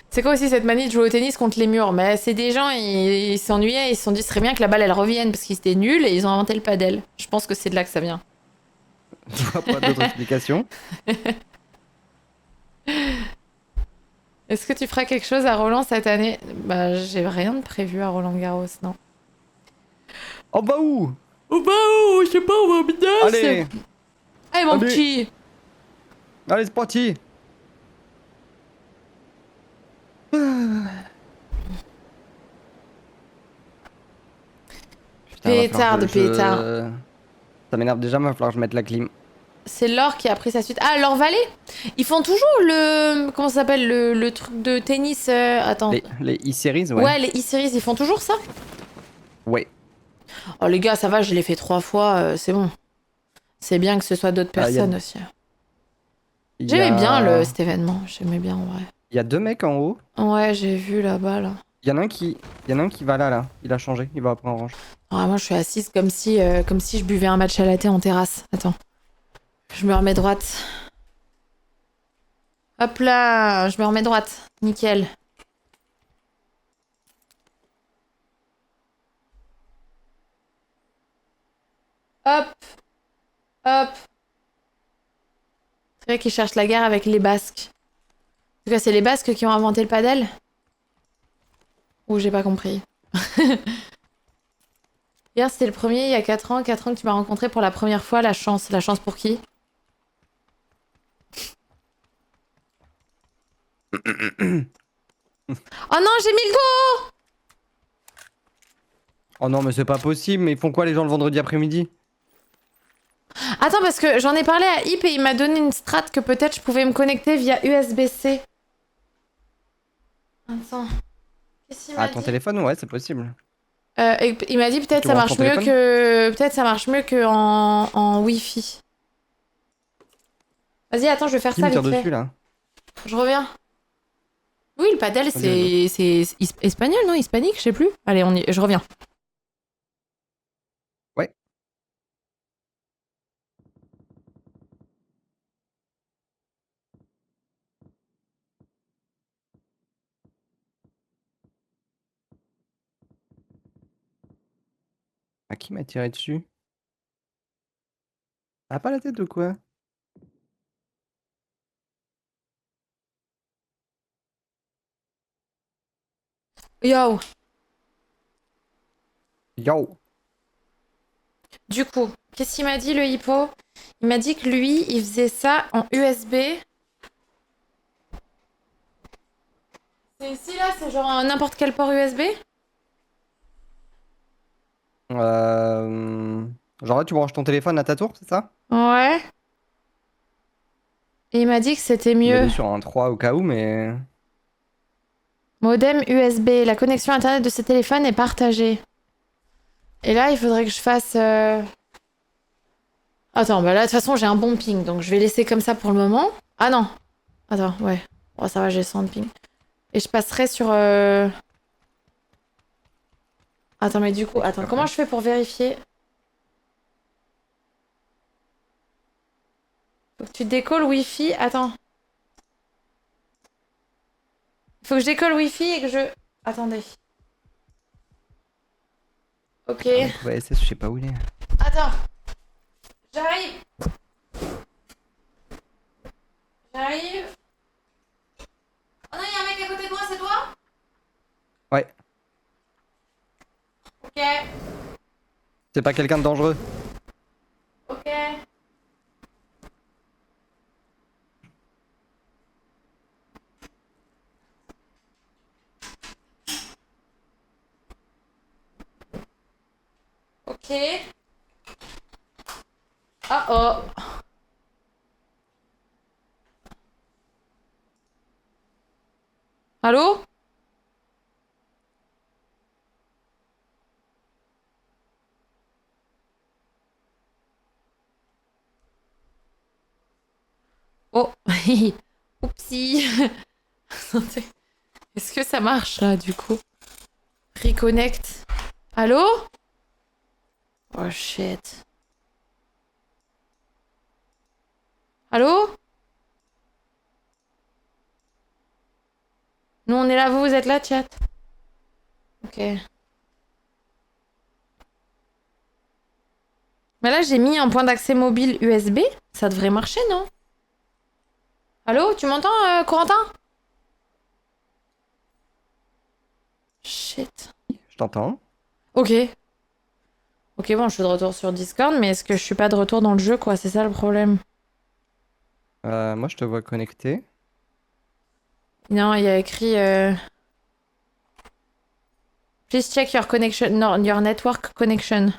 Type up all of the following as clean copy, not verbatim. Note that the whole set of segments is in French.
C'est quoi aussi cette manie de jouer au tennis contre les murs? Mais c'est des gens, ils s'ennuyaient, ils se sont dit, ce serait bien que la balle elle revienne parce qu'ils étaient nuls et ils ont inventé le padel. Je pense que c'est de là que ça vient. Je vois pas d'autres explications. Est-ce que tu feras quelque chose à Roland cette année? Bah, j'ai rien de prévu à Roland Garros, non. Oh bah où? Oh bah oh, je sais pas, on va au Midas. Allez! Allez mon Allez! petit. Allez, c'est parti! Putain, va falloir Pétard de que pétard. Ça m'énerve déjà, va falloir que je mette la clim. C'est Laure qui a pris sa suite. Ah, Laure Vallée. Ils font toujours le... Comment ça s'appelle le truc de tennis Attends. Les e-series, ouais. Ouais, les e-series, ils font toujours ça? Ouais. Oh les gars, ça va, je l'ai fait 3 fois, c'est bon. C'est bien que ce soit d'autres Il y a, personnes aussi. y J'aimais bien a... cet événement, j'aimais bien en vrai. y a deux mecs en haut. Ouais, j'ai vu là-bas là. Il y en a un qui... Il y en a un qui va là, là. Il a changé, il va après en orange. Ah, moi je suis assise comme si je buvais un matcha latte en terrasse. Attends, je me remets droite. Hop là, je me remets droite. Nickel. Hop, hop. C'est vrai qu'ils cherchent la guerre avec les Basques. En tout cas, c'est les Basques qui ont inventé le padel? Ou j'ai pas compris. Hier, c'était le premier, il y a 4 ans. 4 ans que tu m'as rencontré pour la première fois. La chance. La chance pour qui? Oh non, j'ai mis le go! Oh non, mais c'est pas possible, mais ils font quoi les gens le vendredi après-midi? Attends, parce que j'en ai parlé à Hip et il m'a donné une strat que peut-être je pouvais me connecter via USB-C. Attends. Qu'est-ce qu'il Ah, m'a ton dit? téléphone, ouais, c'est possible. Et il m'a dit peut-être Tu ça branches ton marche mieux téléphone? que. Peut-être ça marche mieux que en Wi-Fi. Vas-y, attends, je vais faire Qui ça me tire vite dessus fait. là? Je reviens. Oui, le padel, Vas-y, vas-y. c'est espagnol, non? Hispanique, je sais plus. Allez, je reviens. Ouais. À qui m'a tiré dessus? Ah, pas la tête ou quoi? Yo! Yo! Du coup, qu'est-ce qu'il m'a dit le hippo? Il m'a dit que lui, il faisait ça en USB. C'est ici là, c'est genre n'importe quel port USB? Genre là, tu branches ton téléphone à ta tour, c'est ça? Ouais. Et il m'a dit que c'était mieux. Mets-le sur un 3 au cas où, mais... Modem USB. La connexion internet de ce téléphone est partagée. Et là, il faudrait que je fasse. Attends, bah là, de toute façon, j'ai un bon ping, donc je vais laisser comme ça pour le moment. Ah non. Attends, ouais. Oh, ça va, j'ai 100 de ping. Et je passerai sur. Attends, mais du coup, T'écris attends, comment après. je fais pour vérifier? Faut que tu décolles Wi-Fi. Attends. Faut que je décolle Wi-Fi et que je. Attendez. Ok. Putain, mec, OSS, je sais pas où il est. Attends. J'arrive. J'arrive. Oh non, il y a un mec à côté de moi, c'est toi? Ouais. Ok. C'est pas quelqu'un de dangereux. Ok. Ok. Ah oh. Allô? Oh. Oupsie. Attendez. Est-ce que ça marche là du coup? Reconnect. Allô? Oh shit. Allô? Nous on est là, vous êtes là, chat? Ok. Mais là j'ai mis un point d'accès mobile USB. Ça devrait marcher, non? Allô, tu m'entends, Corentin? Shit. Je t'entends. Ok. Ok, bon, je suis de retour sur Discord, mais est-ce que je suis pas de retour dans le jeu, quoi? C'est ça le problème. Moi, je te vois connecté. Non, il y a écrit... Please check your connection... Non, your network connection.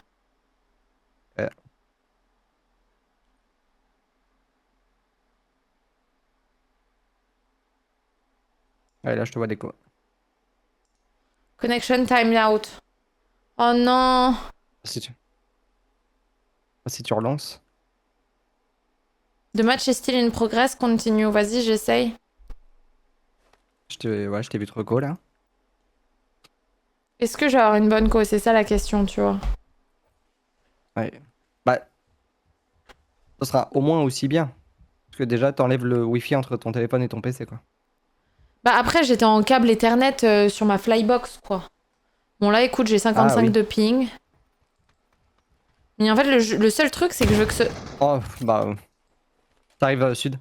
Ouais, là, je te vois déco. Connection timed out. Oh non. Si tu relances. The match is still in progress, continue. Vas-y, j'essaye. Ouais, je t'ai vu trop go là. Est-ce que je vais avoir une bonne cause? C'est ça la question, tu vois. Ouais. Bah, ce sera au moins aussi bien. Parce que déjà, t'enlèves le Wi-Fi entre ton téléphone et ton PC, quoi. Bah après, j'étais en câble Ethernet sur ma Flybox, quoi. Bon là, écoute, j'ai 55 oui. de ping. Mais en fait, le seul truc, c'est que je veux que ce... Oh, bah... T'arrives sud.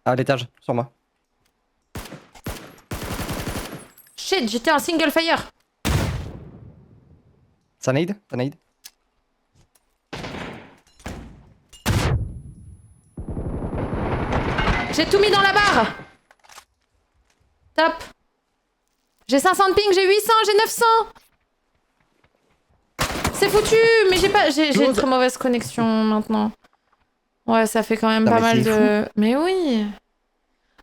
À l'étage, sur moi. Shit, j'étais en single fire. Ça nade? Ça nade? J'ai tout mis dans la barre. Top. J'ai 500 de ping, j'ai 800, j'ai 900. C'est foutu, mais j'ai pas... J'ai une très mauvaise connexion maintenant. Ouais, ça fait quand même Putain, pas mais mal c'est de... Mais oui.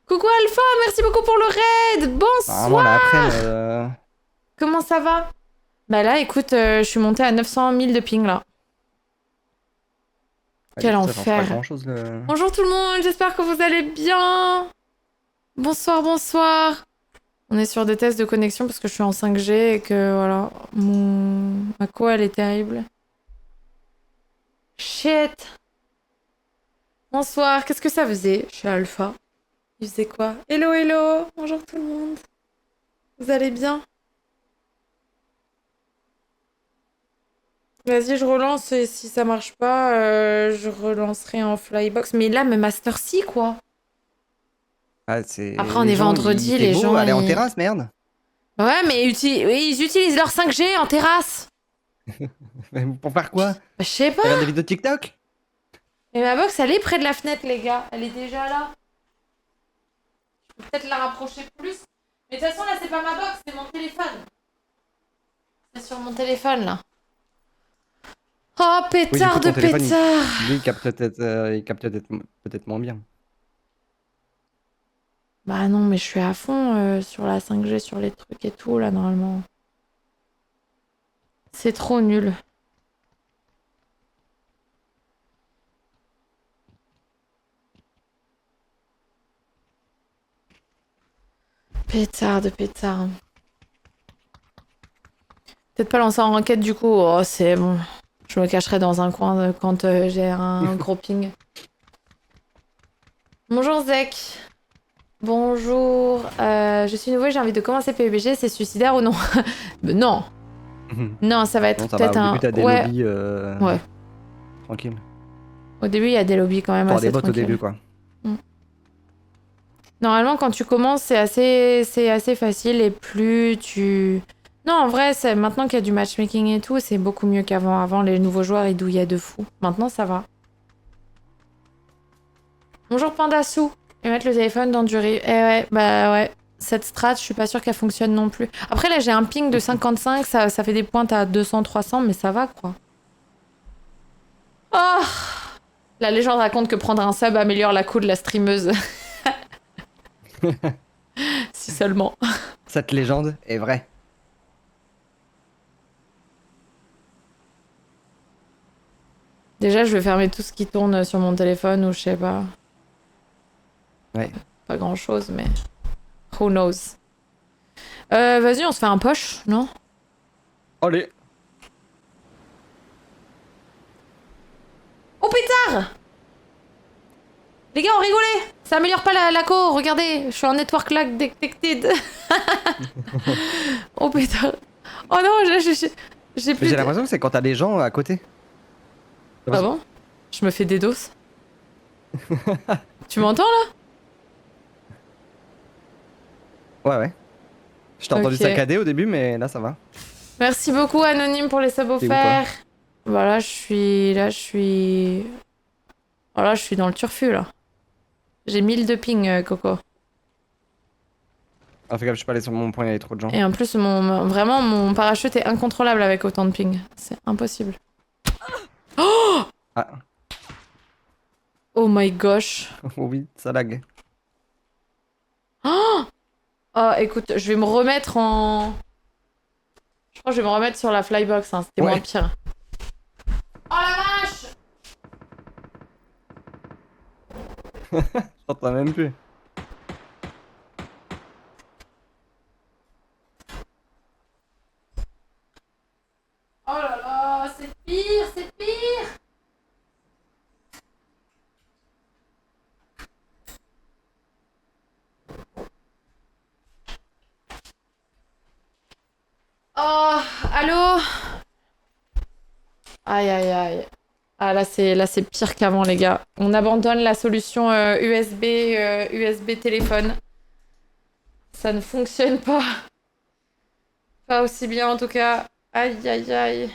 Coucou Alpha, merci beaucoup pour le raid. Apparemment, là, après... Bonsoir. Comment ça va? Bah là, écoute, je suis montée à 900 000 de ping là. Quel ça change pas enfer. grand-chose, le... Bonjour tout le monde, j'espère que vous allez bien. Bonsoir, bonsoir. On est sur des tests de connexion parce que je suis en 5G et que voilà, ma co elle est terrible. Shit. Bonsoir, qu'est-ce que ça faisait? Je suis Alpha. Il faisait quoi? Hello, hello. Bonjour tout le monde. Vous allez bien? Vas-y, je relance et si ça marche pas, je relancerai en Flybox. Mais là, me Master C, quoi. Ah, c'est... Après, on les est gens, vendredi, il fait les beau, gens, aller en ils... terrasse, merde. Ouais, mais ils utilisent leur 5G en terrasse. Pour faire quoi? Bah, je sais pas. Regarde des vidéos de TikTok? Mais ma box, elle est près de la fenêtre, les gars. Elle est déjà là. Je peux peut-être la rapprocher plus. Mais de toute façon, là, c'est pas ma box, c'est mon téléphone. C'est sur mon téléphone, là. Oh, Oui, du pétard coup, de ton téléphone, pétard. lui, il capte peut-être moins bien. Bah non, mais je suis à fond sur la 5G, sur les trucs et tout, là, normalement. C'est trop nul. Pétard de pétard. Peut-être pas lancer en enquête du coup. Oh, c'est bon. Je me cacherai dans un coin quand j'ai un gros ping. Bonjour Zek. Bonjour. Je suis nouveau, j'ai envie de commencer PUBG. C'est suicidaire ou non? Non. Non, ça va Non, être ça va. peut-être Au un. début, t'as des Ouais. lobbies Ouais. tranquilles. Au début, il y a des lobbies quand même T'auras des assez bots au tranquilles. début, quoi. Normalement, quand tu commences, c'est assez facile et plus tu... Non, en vrai, maintenant qu'il y a du matchmaking et tout, c'est beaucoup mieux qu'avant. Avant, les nouveaux joueurs, ils douillaient de fou. Maintenant, ça va. Bonjour Pandassou. Et mettre le téléphone dans du riz. Eh ouais, bah ouais. Cette strat, je suis pas sûre qu'elle fonctionne non plus. Après, là, j'ai un ping de 55, ça fait des pointes à 200, 300, mais ça va, quoi. Oh, la légende raconte que prendre un sub améliore la cool de la streameuse. Si seulement. Cette légende est vraie. Déjà, je vais fermer tout ce qui tourne sur mon téléphone ou je sais pas. Ouais. Pas grand chose, mais. Who knows? Vas-y, on se fait un poche, non? Allez. Oh pétard! Les gars, on rigolait. Ça améliore pas la co. Regardez, je suis en network lag detected. Oh putain. Oh non, j'ai plus J'ai de... l'impression que c'est quand t'as des gens à côté. Ah bon? Je me fais des doses. Tu m'entends là? Ouais, ouais. Je t'ai entendu Ok. saccader au début, mais là ça va. Merci beaucoup Anonyme pour les subs T'es où toi? offerts. Voilà, je suis... Là, je suis... Oh là, je suis dans le turfu là. J'ai 1000 de ping, Coco. Ah, fais gaffe, je suis pas allé sur mon point, il y avait trop de gens. Et en plus, vraiment, mon parachute est incontrôlable avec autant de ping. C'est impossible. Ah, Oh my gosh. oh oui, ça lag. Oh, écoute, je vais me remettre en... Je crois que je vais me remettre sur la flybox, hein. C'était moins Ouais. pire. Oh la vache! J'entends même plus. Oh là là, c'est pire, c'est pire! Oh, allô? Aïe aïe aïe. Ah là c'est pire qu'avant les gars. On abandonne la solution USB téléphone. Ça ne fonctionne pas. Pas aussi bien en tout cas. Aïe aïe aïe.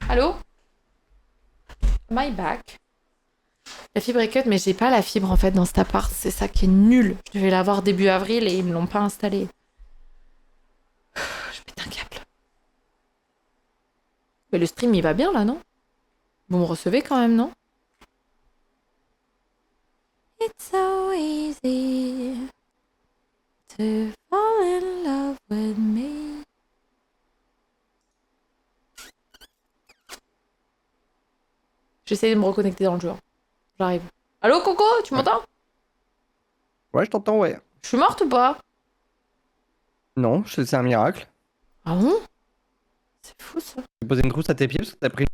Allô? My back. La fibre est cut, mais j'ai pas la fibre en fait dans cet appart. C'est ça qui est nul. Je devais l'avoir début avril et ils me l'ont pas installée. Je pète un câble. Mais le stream il va bien là, non? Vous me recevez quand même, non? It's so easy to fall in love with me. J'essaie de me reconnecter dans le jeu. J'arrive. Allô Coco, tu Ouais, m'entends? ouais, je t'entends, ouais. Je suis morte ou pas? Non, c'est un miracle. Ah bon? C'est fou ça. J'ai posé une trousse à tes pieds parce que t'as pris.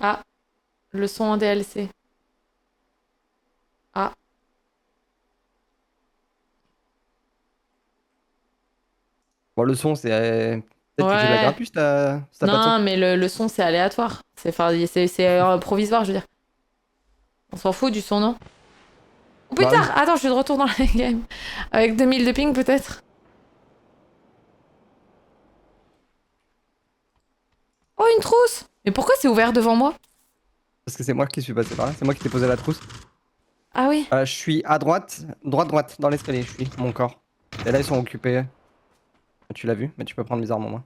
Ah, le son en DLC. Ah, Bon, le son, c'est. Peut-être qu'il fait de la ouais. grappus, t'as pas de son. Non, mais le son c'est aléatoire. C'est provisoire, je veux dire. On s'en fout du son, non? Oh Bah putain! oui. Attends, je suis de retour dans la game. Avec 2000 de ping peut-être? Oh, une trousse! Mais pourquoi c'est ouvert devant moi? Parce que c'est moi qui suis passé par là. C'est moi qui t'ai posé la trousse. Ah oui. Je suis à droite, droite, dans l'escalier, je suis, mon corps. Et là, ils sont occupés. Tu l'as vu, mais tu peux prendre mes armes en main.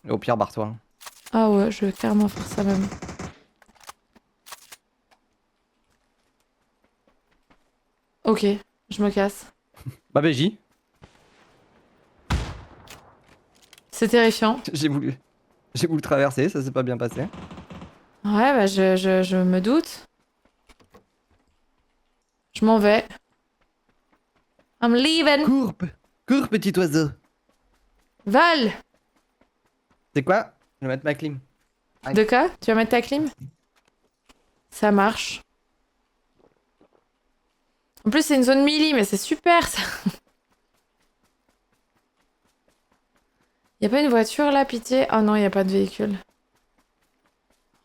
Et au pire, barre-toi. Ah ouais, je vais carrément faire ça même. Ok, je me casse. Bah, BJ, C'est terrifiant. j'ai voulu traverser, ça s'est pas bien passé. Ouais, bah je me doute. Je m'en vais. I'm leaving. Cours, cours, petit oiseau. Val! C'est quoi? Je vais mettre ma clim. De quoi? Tu vas mettre ta clim? Ça marche. En plus, c'est une zone melee, mais c'est super ça. Y a pas une voiture là, pitié? Oh non, y a pas de véhicule.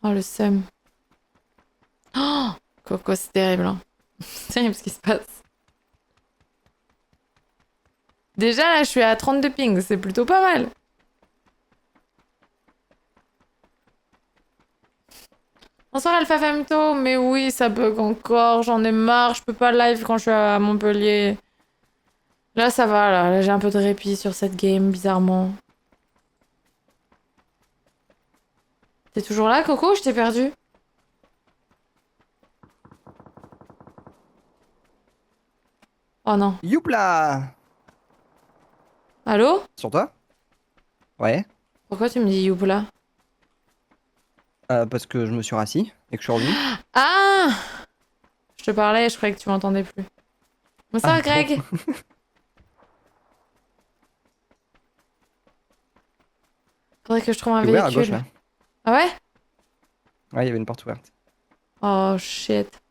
Oh le seum. Oh! Coco, c'est terrible, hein. C'est terrible ce qui se passe. Déjà là, je suis à 32 ping, c'est plutôt pas mal. Bonsoir Alpha Femto, mais oui, ça bug encore, j'en ai marre, je peux pas live quand je suis à Montpellier. Là ça va, là j'ai un peu de répit sur cette game, bizarrement. T'es toujours là, Coco, ou je t'ai perdu? Oh non. Youpla! Allô? Sur toi? Ouais. Pourquoi tu me dis youpla? Parce que je me suis rassis et que je suis revenu. Ah! Je te parlais, je croyais que tu m'entendais plus. Ah Bonsoir bon. Greg! Faudrait que je trouve un C'est ouvert à gauche véhicule. là. Ah ouais? Ouais, il y avait une porte ouverte. Oh shit.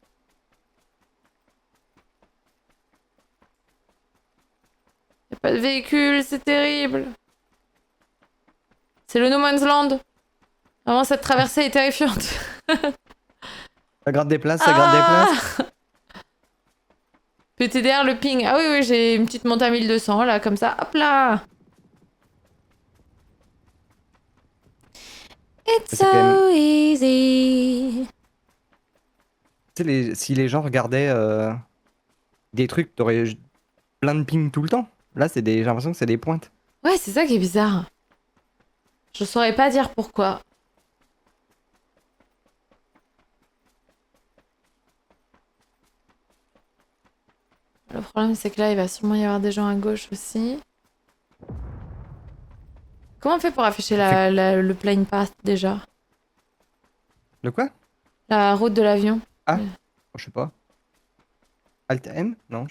Y a pas de véhicule, c'est terrible. C'est le No Man's Land. Vraiment, cette traversée est terrifiante. Ça gratte des places, ça gratte des places. Ah! PTDR, le ping. Ah oui, oui, j'ai une petite montée à 1200 là, comme ça. Hop là! It's C'est quand même. so easy. Tu sais, si les gens regardaient des trucs, t'aurais plein de ping tout le temps. Là, j'ai l'impression que c'est des pointes. Ouais, c'est ça qui est bizarre. Je saurais pas dire pourquoi. Le problème, c'est que là, il va sûrement y avoir des gens à gauche aussi. Comment on fait pour afficher le plane path déjà? De quoi? La route de l'avion. Ah, je sais pas. Alt M? Non.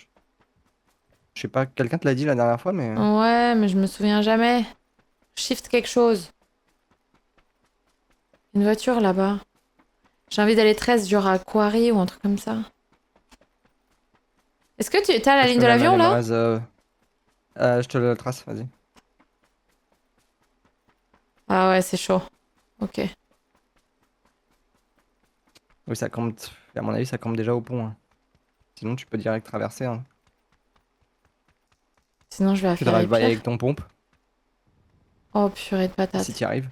Je sais pas, quelqu'un te l'a dit la dernière fois, mais. Ouais, mais je me souviens jamais. Shift quelque chose. Une voiture là-bas. J'ai envie d'aller 13 genre à Quarry ou un truc comme ça. Est-ce que tu as la ligne de l'avion là? Je te le trace, vas-y. Ah ouais, c'est chaud. Ok. Oui, ça campe. À mon avis, ça campe déjà au pont, hein. Sinon, tu peux direct traverser, hein. Sinon, je vais Tu faire les drives by pires. avec ton pompe, Oh purée de si patates. t'y arrives.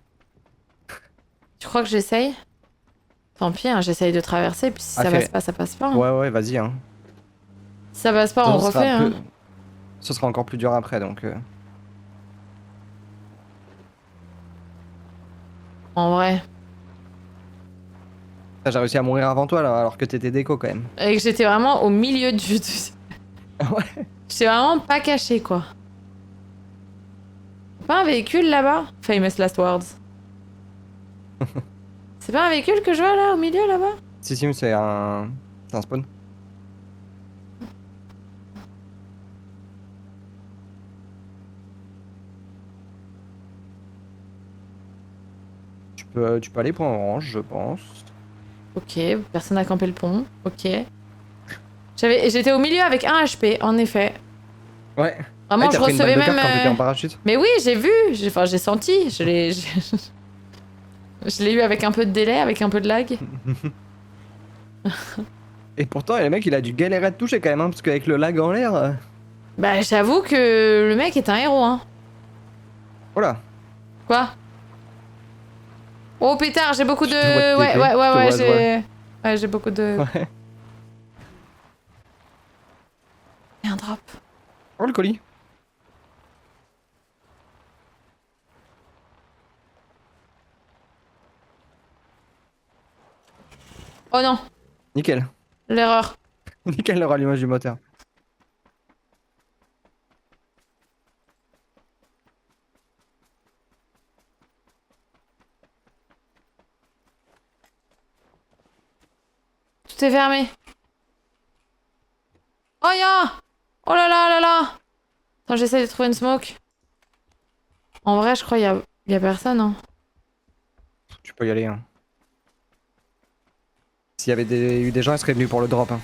Tu crois que j'essaye? Tant pis, hein, j'essaye de traverser, puis si Ah, ça passe pas, ça passe pas. Hein. Ouais, ouais, vas-y, hein. Si ça passe De pas, toute on façon, refait. Hein. ce sera encore plus dur après, donc. En vrai. J'ai réussi à mourir avant toi, là, alors que t'étais déco quand même. Et que j'étais vraiment au milieu du... Ouais. J'étais vraiment pas caché quoi. Pas un véhicule là-bas? Famous last words. C'est pas un véhicule que je vois là, au milieu là-bas? Si, mais c'est un. C'est un spawn. Tu peux aller pour orange, je pense. Ok, personne n'a campé le pont. Ok. J'étais au milieu avec un HP, en effet. Ouais. Vraiment, T'as je pris une balle recevais de cœur même. quand t'étais en parachute? Mais oui, j'ai vu. Enfin, j'ai senti. Je l'ai. Je l'ai eu avec un peu de délai, avec un peu de lag. Et pourtant, le mec, il a dû galérer à te toucher quand même, hein, parce qu'avec le lag en l'air. Bah, j'avoue que le mec est un héros, hein. Voilà. Quoi? Oh pétard, j'ai beaucoup de. Je te vois te Ouais, TP, ouais, ouais, je te ouais, vois se j'ai. Ouais, j'ai beaucoup de. Ouais. Et un drop. Oh, le colis. Oh non, Nickel. l'erreur. Nickel le rallumage du moteur. Tout est fermé. Oh ya! Oh là là là là! Attends, j'essaie de trouver une smoke. En vrai, je crois y a personne, hein. Tu peux y aller, hein. S'il y avait eu des gens, ils seraient venus pour le drop, hein.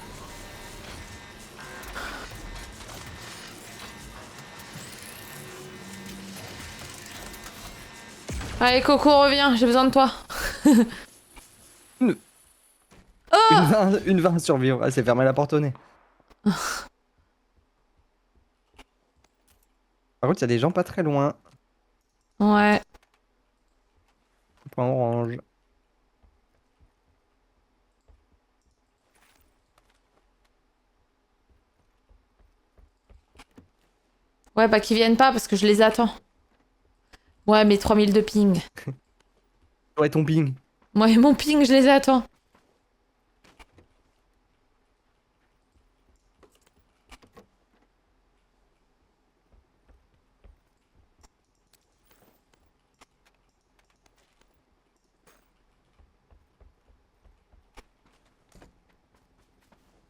Allez, Coco, reviens, j'ai besoin de toi. Une 20 survivre. Ah, c'est fermé la porte au nez. Par contre, il y a des gens pas très loin. Ouais. Point orange. Ouais, bah qu'ils viennent pas parce que je les attends. Ouais, mais 3000 de ping. Ouais, ton ping. Moi et mon ping, je les attends.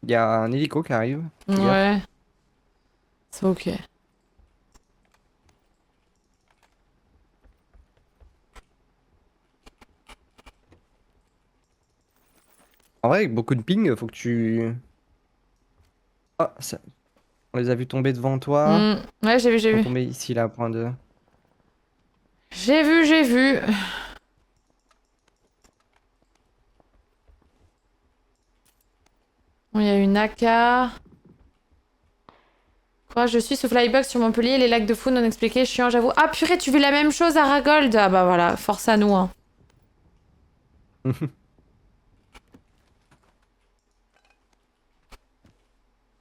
Il y a un hélico qui arrive. Ouais. C'est ok. En vrai, avec beaucoup de ping, faut que tu... Ah, on les a vus tomber devant toi. Ouais, j'ai vu, Ils j'ai sont vu. tombés ici, là, à point 2. J'ai vu, j'ai vu. Bon, il y a une AK. Quoi, je suis sous Flybox sur Montpellier, les lacs de fou non expliqués, chiant, j'avoue. Ah purée, tu vis la même chose à Ragold. Ah bah voilà, force à nous, hein.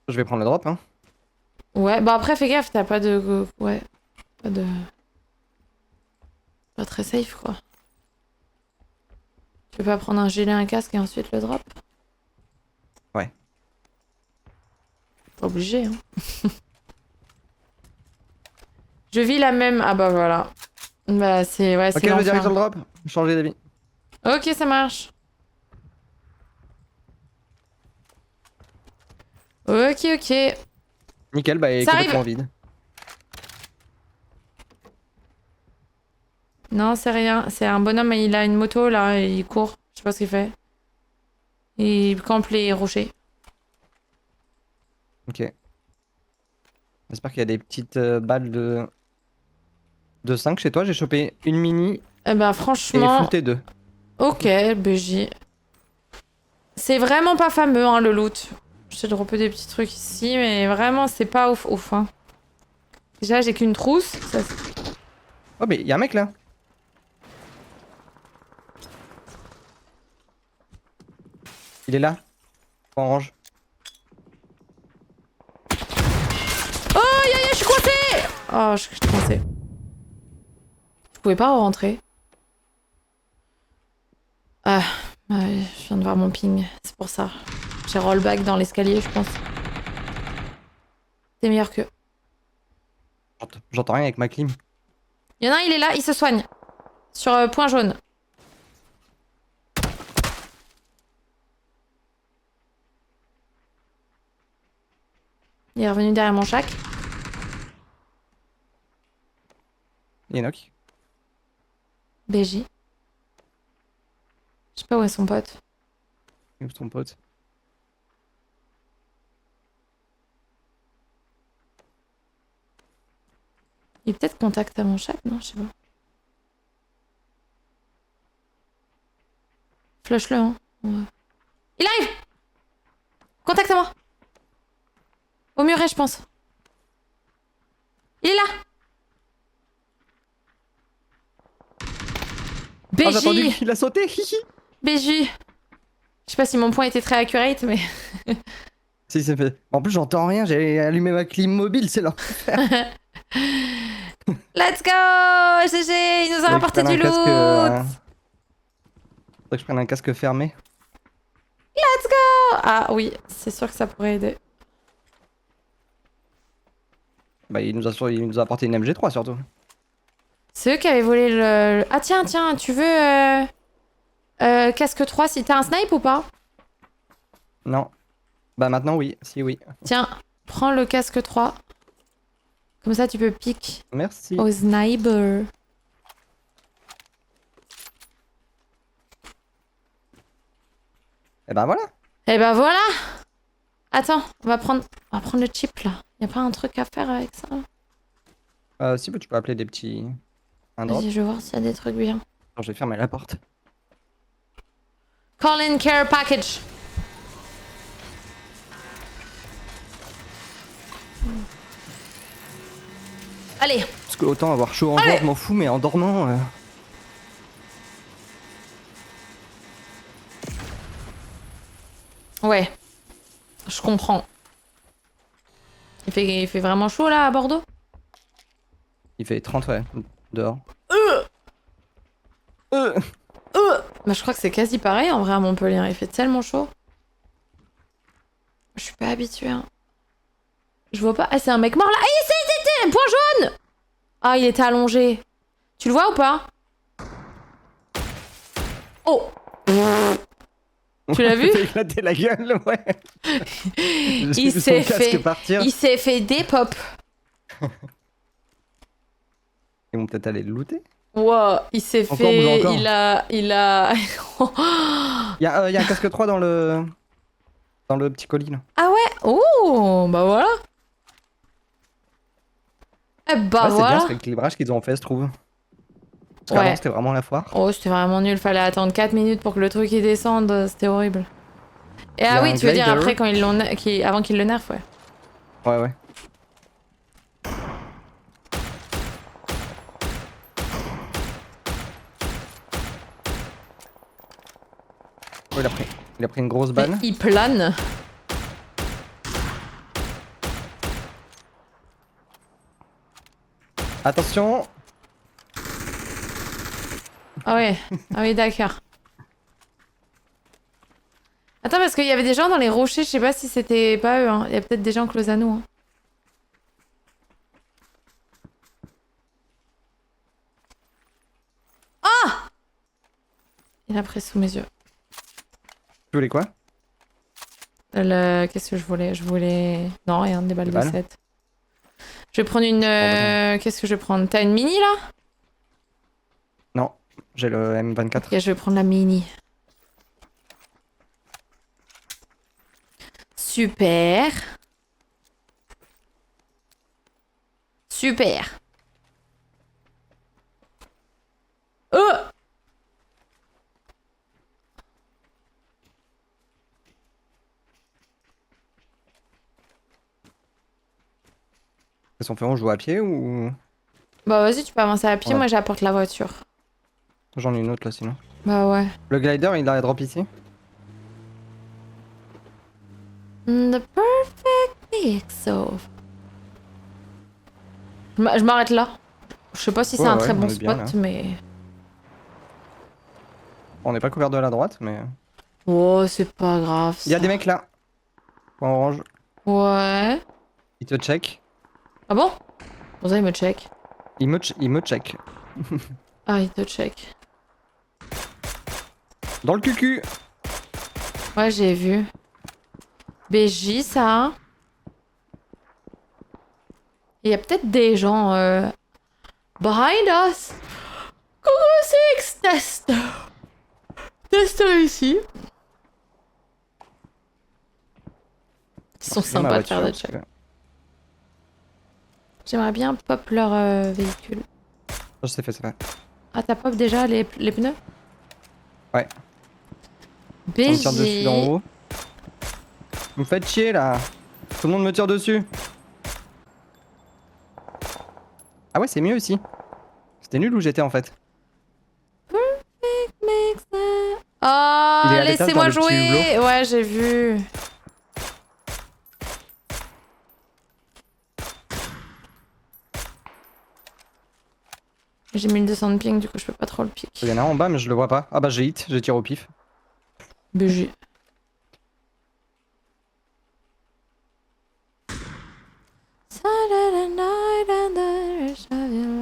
Je vais prendre le drop, hein. Ouais, bah après, fais gaffe, t'as pas de... Ouais, pas de... Pas très safe, quoi. Tu peux pas prendre un gilet, un casque et ensuite le drop? Ouais. Pas obligé, hein. Je vis la même... Ah bah voilà. Bah c'est... Ouais, Ok, c'est je vais direct l'enfer. sur le drop. Changer d'avis. Ok, ça marche. Ok, ok. Nickel, bah, il est Ça complètement arrive. vide. Non, c'est rien. C'est un bonhomme, il a une moto, là, et il court. Je sais pas ce qu'il fait. Il campe les rochers. Ok. J'espère qu'il y a des petites balles de 5 chez toi. J'ai chopé une mini Eh ben, et full franchement... T2. Ok, BJ. C'est vraiment pas fameux, hein, le loot. Je t'ai droppé des petits trucs ici, mais vraiment, c'est pas ouf, ouf, hein. Déjà, j'ai qu'une trousse. Ça, Oh, mais il y a un mec là. Il est là. Orange. oh, je suis coincée. Oh, je suis coincée. Je pouvais pas rentrer. Ah, ouais, je viens de voir mon ping. C'est pour ça. J'ai rollback dans l'escalier, je pense. T'es meilleur que... J'entends rien avec ma clim. Il y en a un, il est là, il se soigne. Sur point jaune. Il est revenu derrière mon shack. Il est knock. BJ. Je sais pas où est son pote. Il est où ton pote? Il est peut-être contact à mon shack, non? Je sais pas. Flush-le, hein. Ouais. Il arrive! Contact à moi! Au muret, je pense. Il est là! Oh, j'ai attendu BJ! qu'il a sauté. BJ! Je sais pas si mon point était très accurate, mais... Si, c'est fait. En plus, j'entends rien. J'ai allumé ma clim mobile. C'est l'enfer. Let's go! GG! Il nous a Faudrait que je rapporté prenne du un casque, loot! Faudrait que je prenne un casque fermé. Let's go! Ah oui, c'est sûr que ça pourrait aider. Bah, il nous a apporté une MG3 surtout. C'est eux qui avaient volé le... Ah tiens, tu veux... casque 3, si t'as un snipe ou pas? Non. Bah, maintenant, oui. Si, oui. Tiens, prends le casque 3. Comme ça, tu peux pique Merci. au sniper. Et bah, voilà. Et ben voilà! Attends, on va prendre le chip là. Y a pas un truc à faire avec ça là? Si, bah, tu peux appeler des petits. Un drop. Vas-y, je vais voir s'il y a des trucs bien. Attends, je vais fermer la porte. Call in care package. Allez, Parce que autant avoir chaud en Allez. jour, je m'en fous, mais en dormant. ouais. Je comprends. Il fait vraiment chaud là à Bordeaux? Il fait 30, ouais. Dehors. Bah je crois que c'est quasi pareil en vrai à Montpellier. Il fait tellement chaud. Je suis pas habituée. Hein. Je vois pas. Ah c'est un mec mort là. Ah c'est point jaune. Ah il était allongé. Tu le vois ou pas? Oh. Tu l'as vu? Il s'est éclaté la gueule, ouais. J'ai Il vu s'est son casque fait... partir. Il s'est fait des pop. Ils vont peut-être aller le looter. Wow, il s'est Encore, bouge fait... encore. Il a... Il y a un casque 3 dans le petit colis, là. Ah ouais? Oh, bah voilà. Eh bah Ouais, c'est bien voilà. ce rééquilibrage qu'ils ont fait, je trouve. Parce qu'avant, Ouais. c'était vraiment la foire. Oh, c'était vraiment nul. Fallait attendre 4 minutes pour que le truc il descende. C'était horrible. Et Il y ah a oui, un tu veux dire glider. après quand ils l'ont... Avant qu'ils le nerfent, ouais. Ouais, ouais. Oh, il a pris une grosse Mais balle. il plane. Attention. Ah ouais. Ah oui, d'accord. Attends, parce qu'il y avait des gens dans les rochers, je sais pas si c'était pas eux, hein. Il y a peut-être des gens close à nous. Hein. Ah! Il a pris sous mes yeux. Tu voulais quoi? Qu'est-ce que je voulais? Je voulais... Non, rien, des balles Des de balles 7. Je vais prendre une... Qu'est-ce que je vais prendre? T'as une mini, là? Non, j'ai le M24. Ok, je vais prendre la mini. Super. Super. Oh! Qu'est-ce qu'on fait? On joue à pied ou... Bah vas-y, tu peux avancer à pied, Ouais. moi j'apporte la voiture. J'en ai une autre là sinon. Bah ouais. Le glider, il a drop ici? The perfect mix of... Je m'arrête là. Je sais pas si c'est Ouais, un ouais, très on bon est bien, spot, là. mais... On n'est pas couvert de la droite, mais... Oh, c'est pas grave, Il y a ça. des mecs là. En orange. Ouais. Ils te check. Ah bon? Bon, ça, il me check. Ils me check. Ah, il te check. Dans le cucu. Ouais, j'ai vu. BJ, ça. Il y a peut-être des gens behind us. Coucou, Six Test. Tester ici. Ils sont C'est bien ma sympas de faire voiture, de parce check. que- J'aimerais bien pop leur véhicule. Oh, c'est fait, c'est fait. Ah, t'as pop déjà les pneus? Ouais. On me tire dessus d'en BJ. haut. Vous me faites chier là. Tout le monde me tire dessus. Ah ouais, c'est mieux ici. C'était nul où j'étais en fait. Oh, Il est à l'étage laissez-moi dans le petit jouer. Ouais, j'ai vu. J'ai 1200 de ping, du coup je peux pas trop le pique. Il y en a un en bas, mais je le vois pas. Ah bah j'ai hit, j'ai tiré au pif. BJ.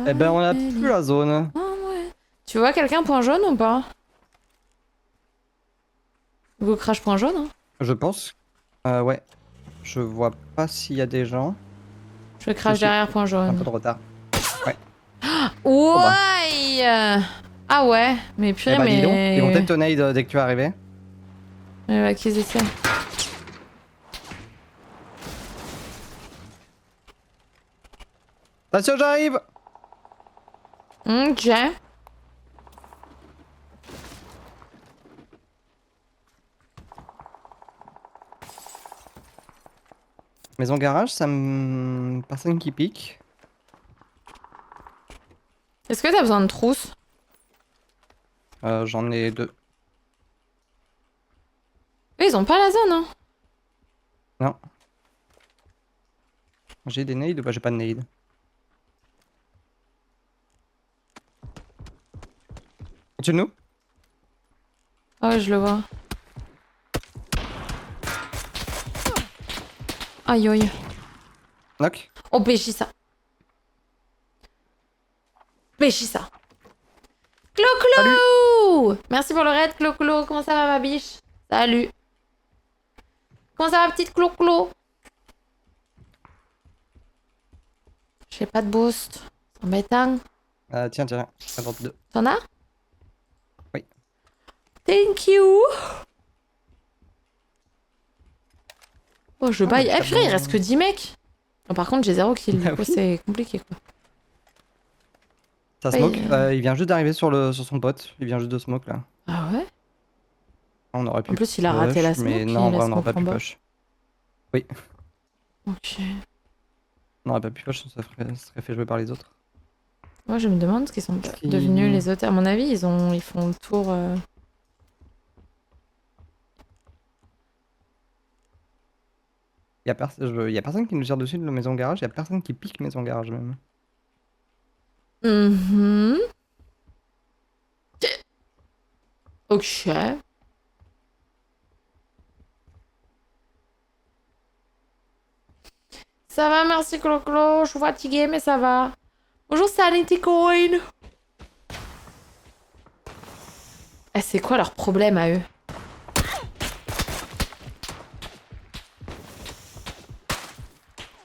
Eh ben on a plus la zone. Tu vois quelqu'un point jaune ou pas? Go crash point jaune, hein? Je pense. Ouais. Je vois pas s'il y a des gens. Je crash Je suis derrière point Un jaune. peu de retard. Ouais! Ah ouais, mais Eh purée, bah dis donc, ils vont mais... peut-être te nade dès que tu es arrivé. Qu'ils essaient. Attention, j'arrive. Ok. Maison garage, ça me... Personne qui pique. Est-ce que t'as besoin de trousse? J'en ai 2. Eux, ils ont pas la zone, hein? Non. J'ai des nades? Bah j'ai pas de nade. Au-dessus de nous? Ah ouais, je le vois. Aïe aïe. Knock. Oh, BJ ça. BJ ça. Clo-Clo! Merci pour le raid, Clo-Clo. Comment ça va, ma biche? Salut. Comment ça va, petite Clo-Clo? J'ai pas de boost. C'est embêtant. Tiens, 52. T'en as? Oui. Thank you. Oh, je baille. mais Eh, purée, il bon. reste que 10 mecs. Oh, par contre, j'ai 0 kill. Ah Du coup, oui. c'est compliqué, quoi. Ça Ouais, smoke. Il vient juste d'arriver sur son pote. Il vient juste de smoke là. Ah ouais? On aurait pu En plus, il a raté la push, mais smoke, non, puis en la vrai, on n'aurait smoke pas en pu bas. push. Oui, Ok. on n'aurait pas pu push, ça serait fait jouer par les autres. Moi, je me demande ce qu'ils sont Qui- devenus les autres. À mon avis, ils font le tour. Y a personne qui nous tire dessus de la maison garage, y a personne qui pique maison garage même. Mhm. Ok. Ça va, merci Clo-Clo. Je suis fatiguée, mais ça va. Bonjour Sanity Coin. Eh, c'est quoi leur problème à eux?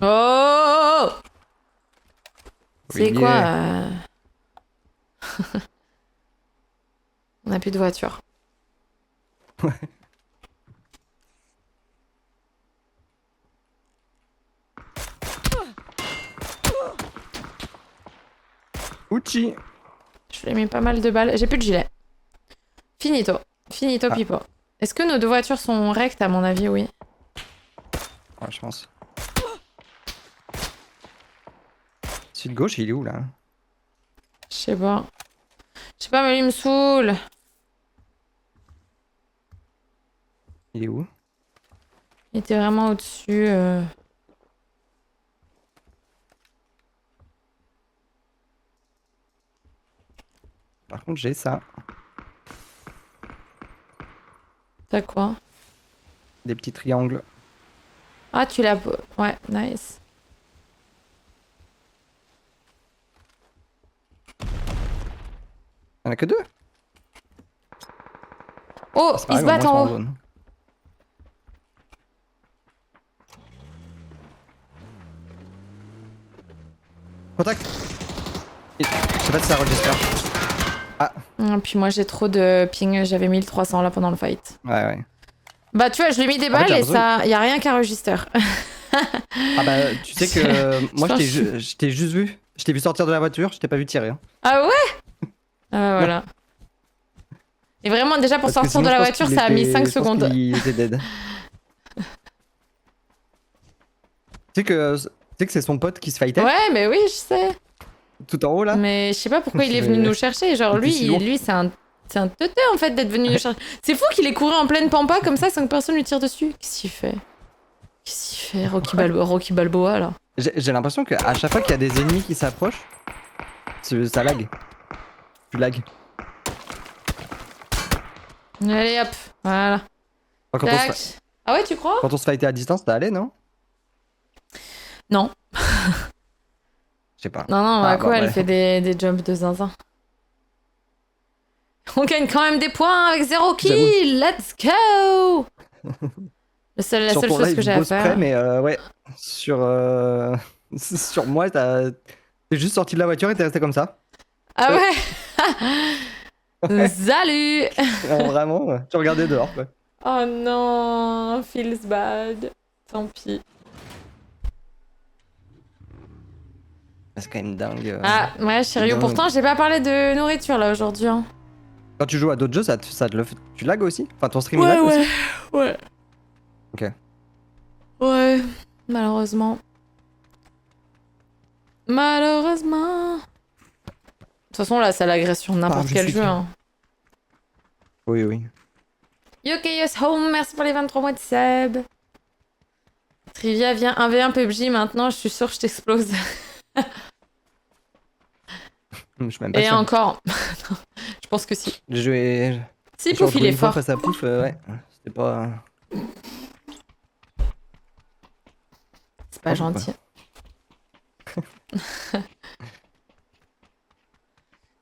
Oh! C'est Oui, quoi yeah. On a plus de voiture. Uchi. Je lui ai mis pas mal de balles. J'ai plus de gilet. Finito. Finito Ah. pipo. Est-ce que nos deux voitures sont rectes? À mon avis, oui. Ouais, je pense. Celui de gauche, il est où là? Je sais pas. Je sais pas, mais lui me saoule. Il est où? Il était vraiment au-dessus. Par contre, j'ai ça. T'as quoi? Des petits triangles. Ah, tu l'as... Ouais, nice. Il y en a que deux? Oh, Ah, c'est ils se pareil, battent au moins, en ils sont haut. zone. Contact! Je sais pas si ça registre. Puis moi, j'ai trop de ping. J'avais 1300 là pendant le fight. Ouais. Bah, tu vois, je lui ai mis des En fait, balles j'ai et l'impression ça... Y a rien qu'un register. Ah bah, tu sais que moi, pense je t'ai juste vu. Je t'ai vu sortir de la voiture, je t'ai pas vu tirer. Hein. Ah ouais? Ah bah voilà. Et vraiment, déjà, pour Parce que sortir sinon, de la je pense voiture, qu'il ça a mis était- 5 je pense secondes. qu'il était dead. Tu sais que c'est son pote qui se fightait Ouais, mais oui, je sais. tout en haut là? Mais je sais pas pourquoi il est venu Mais- nous chercher. Genre, il était si lui, loin. lui c'est un teuteux en fait d'être venu nous chercher. C'est fou qu'il ait couru en pleine pampa comme ça sans que personne lui tire dessus. Qu'est-ce qu'il fait? Qu'est-ce qu'il fait, Rocky Balboa là? J'ai l'impression qu'à chaque fois qu'il y a des ennemis qui s'approchent, ça lag. Tu lag. Allez hop, voilà. Enfin, Tac. Ah ouais, tu crois? quand on se fightait à distance, ça allait, non? Non. Je sais pas. Non, Ah, à quoi bah, elle ouais. fait des jumps de zinzin. On gagne quand même des points avec 0 kill. Let's go. La seule Sur ton chose live, que j'ai à boss près, faire. mais ouais. Sur, sur moi, t'es juste sorti de la voiture et t'es resté comme ça. Ah ouais. Ouais. Salut. Vraiment, tu regardais dehors quoi. Oh non, feels bad. Tant pis. C'est quand même dingue. Ah ouais, Chirio. dingue. Pourtant, j'ai pas parlé de nourriture là aujourd'hui. Hein. Quand tu joues à d'autres jeux, tu lags aussi? Enfin, ton stream il lag aussi? Ouais. Ok. Ouais, malheureusement. Malheureusement. De toute façon, là, c'est l'agression de n'importe je quel sais jeu. que- Hein. Oui. Yokeus Home, merci pour les 23 mois de sub. Trivia vient 1v1 PUBG maintenant, je suis sûre que je t'explose. Je suis même pas Et sûr. encore. Non, je pense que si. J'ai joué. Si, j'ai Pouf, il joué est une fois fort. face à Pouf, ouais. C'était pas. C'est pas Oh, gentil.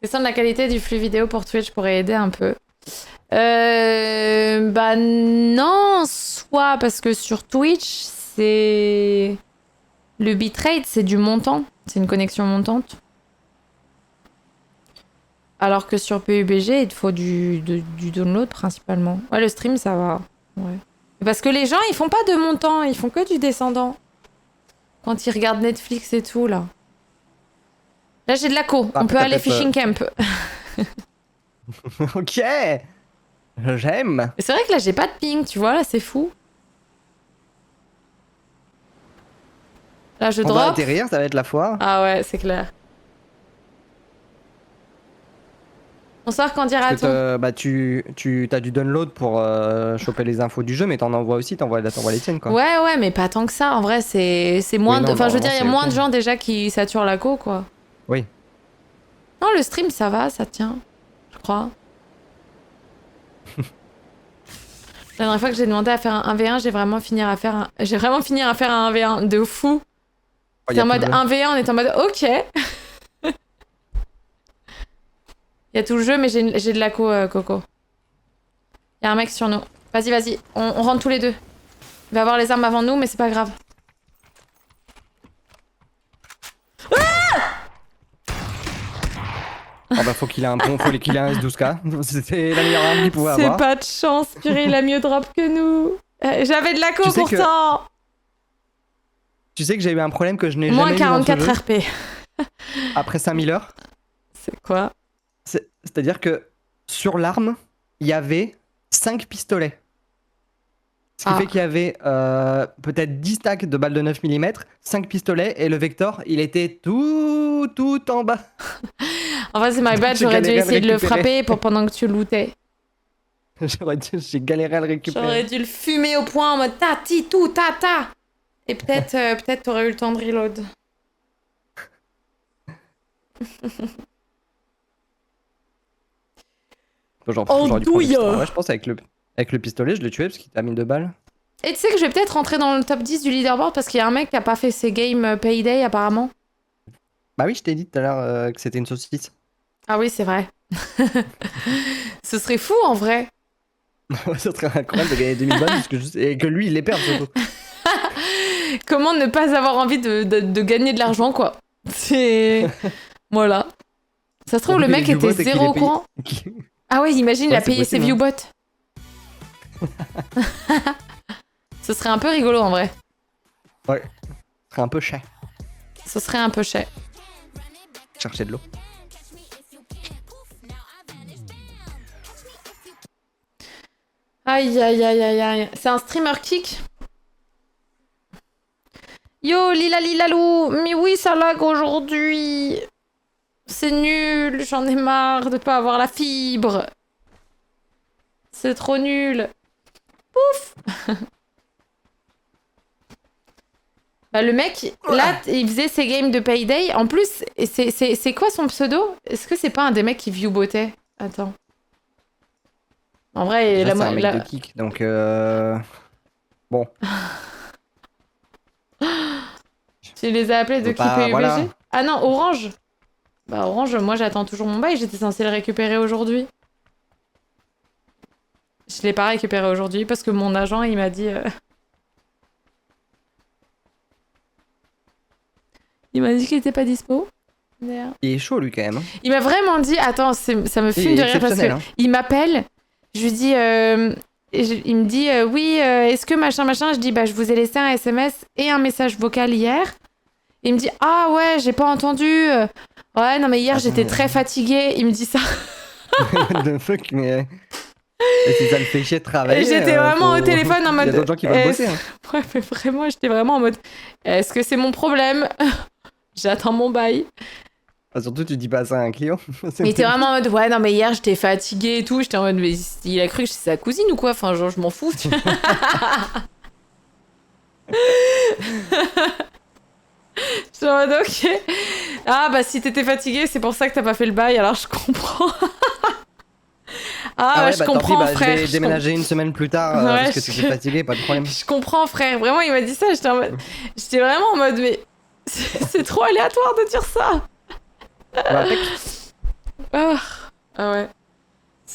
Descendre la qualité du flux vidéo pour Twitch pourrait aider un peu. Bah non, soit parce que sur Twitch, c'est... Le bitrate, c'est du montant. C'est une connexion montante. Alors que sur PUBG, il te faut du download principalement. Ouais, le stream, ça va. Ouais. Parce que les gens, ils font pas de montant, ils font que du descendant. Quand ils regardent Netflix et tout, là. Là, j'ai de la co. On peut aller fishing camp. Ok. J'aime. C'est vrai que là, j'ai pas de ping, tu vois, là, c'est fou. Là, je On va drop. atterrir, ça va être la foire. Ah ouais, c'est clair. Bonsoir, qu'en dira-t-on? Bah, tu as du download pour choper les infos du jeu, mais t'en envoies aussi, t'envoies les tiennes, quoi. Ouais, mais pas tant que ça. En vrai, c'est moins... Oui, non, Enfin, je veux dire, il y a normalement, moins de gens déjà qui saturent la co, quoi. Oui. Non, le stream, ça va, ça tient. Je crois. La dernière fois que j'ai demandé à faire un 1v1, j'ai vraiment fini à faire un 1v1 de fou. Oh, C'est en mode 1v1, on est en mode ok. Il y a tout le jeu, mais j'ai de la Coco. Il y a un mec sur nous. Vas-y, on rentre tous les deux. Il va avoir les armes avant nous, mais c'est pas grave. Ah bah faut qu'il ait un S12K. C'était la meilleure arme qu'il pouvait avoir. C'est pas de chance, purée, il a mieux drop que nous. J'avais de la co pourtant. Tu sais que j'ai eu un problème que je n'ai Moins jamais eu dans ce 44 jeu. RP. Après 5000 heures. C'est quoi? C'est-à-dire que sur l'arme, il y avait 5 pistolets. Ce qui fait qu'il y avait peut-être 10 stacks de balles de 9 mm, 5 pistolets, et le Vector, il était tout en bas. En vrai, c'est my bad, j'aurais dû essayer de le frapper pendant que tu lootais. J'ai galéré à le récupérer. J'aurais dû le fumer au point en mode tati tout tata. Et peut-être t'aurais eu le temps de reload. J'aurais dû prendre le pistolet. Ouais, je pense avec le pistolet, je l'ai tué parce qu'il termine 2 balles. Et tu sais que je vais peut-être rentrer dans le top 10 du leaderboard parce qu'il y a un mec qui a pas fait ses games Payday apparemment. Bah oui, je t'ai dit tout à l'heure que c'était une saucisse. Ah oui, c'est vrai. Ce serait fou en vrai. Ça serait incroyable de gagner 2000 balles et que lui il les perd surtout. Comment ne pas avoir envie de gagner de l'argent quoi. C'est... Voilà. Ça se trouve le mec était zéro au courant. Ah ouais, imagine, il a payé ses viewbots. Ce serait un peu rigolo en vrai. Ouais. Ce serait un peu cher. Ce serait un peu cher. Chercher de l'eau. Aïe. C'est un streamer kick. Yo, lilalou. Mais oui, ça lag aujourd'hui. C'est nul. J'en ai marre de pas avoir la fibre. C'est trop nul. Pouf. Bah, le mec, là, il faisait ses games de Payday. En plus, c'est quoi son pseudo? Est-ce que c'est pas un des mecs qui viewbotait? Attends. En vrai, c'est un mec de kick, donc bon. Tu les as appelés de qui PUBG? Voilà. Ah non, Orange. Bah Orange, moi j'attends toujours mon bail, j'étais censée le récupérer aujourd'hui. Je l'ai pas récupéré aujourd'hui parce que mon agent il m'a dit... Il m'a dit qu'il était pas dispo. Il est chaud lui quand même. Il m'a vraiment dit... Attends, ça me fume de rire parce que il m'appelle, je lui dis... il me dit oui, est-ce que machin. Je dis bah je vous ai laissé un SMS et un message vocal hier. Et il me dit ah ouais, j'ai pas entendu. Ouais, non mais hier j'étais très fatiguée. Il me dit ça. What the fuck, mais si ça le fait chier de travailler. J'étais vraiment au téléphone en mode. Il y a d'autres gens qui veulent bosser. Hein. Ouais, mais vraiment, j'étais vraiment en mode. Est-ce que c'est mon problème? J'attends mon bail. Ah, surtout, tu dis pas ça à un client. Mais t'es vraiment en mode ouais, non mais hier j'étais fatiguée et tout. J'étais en mode mais il a cru que j'étais sa cousine ou quoi? Enfin, genre, je m'en fous. Tu vois. Je suis en mode ok. Ah bah si t'étais fatiguée, c'est pour ça que t'as pas fait le bail, alors je comprends. Ah ouais, je comprends, pis, frère. Je vais déménager une semaine plus tard parce que t'étais fatigué, pas de problème. Je comprends, frère. Vraiment, il m'a dit ça. J'étais vraiment en mode, mais c'est trop aléatoire de dire ça. Bah, ah ouais.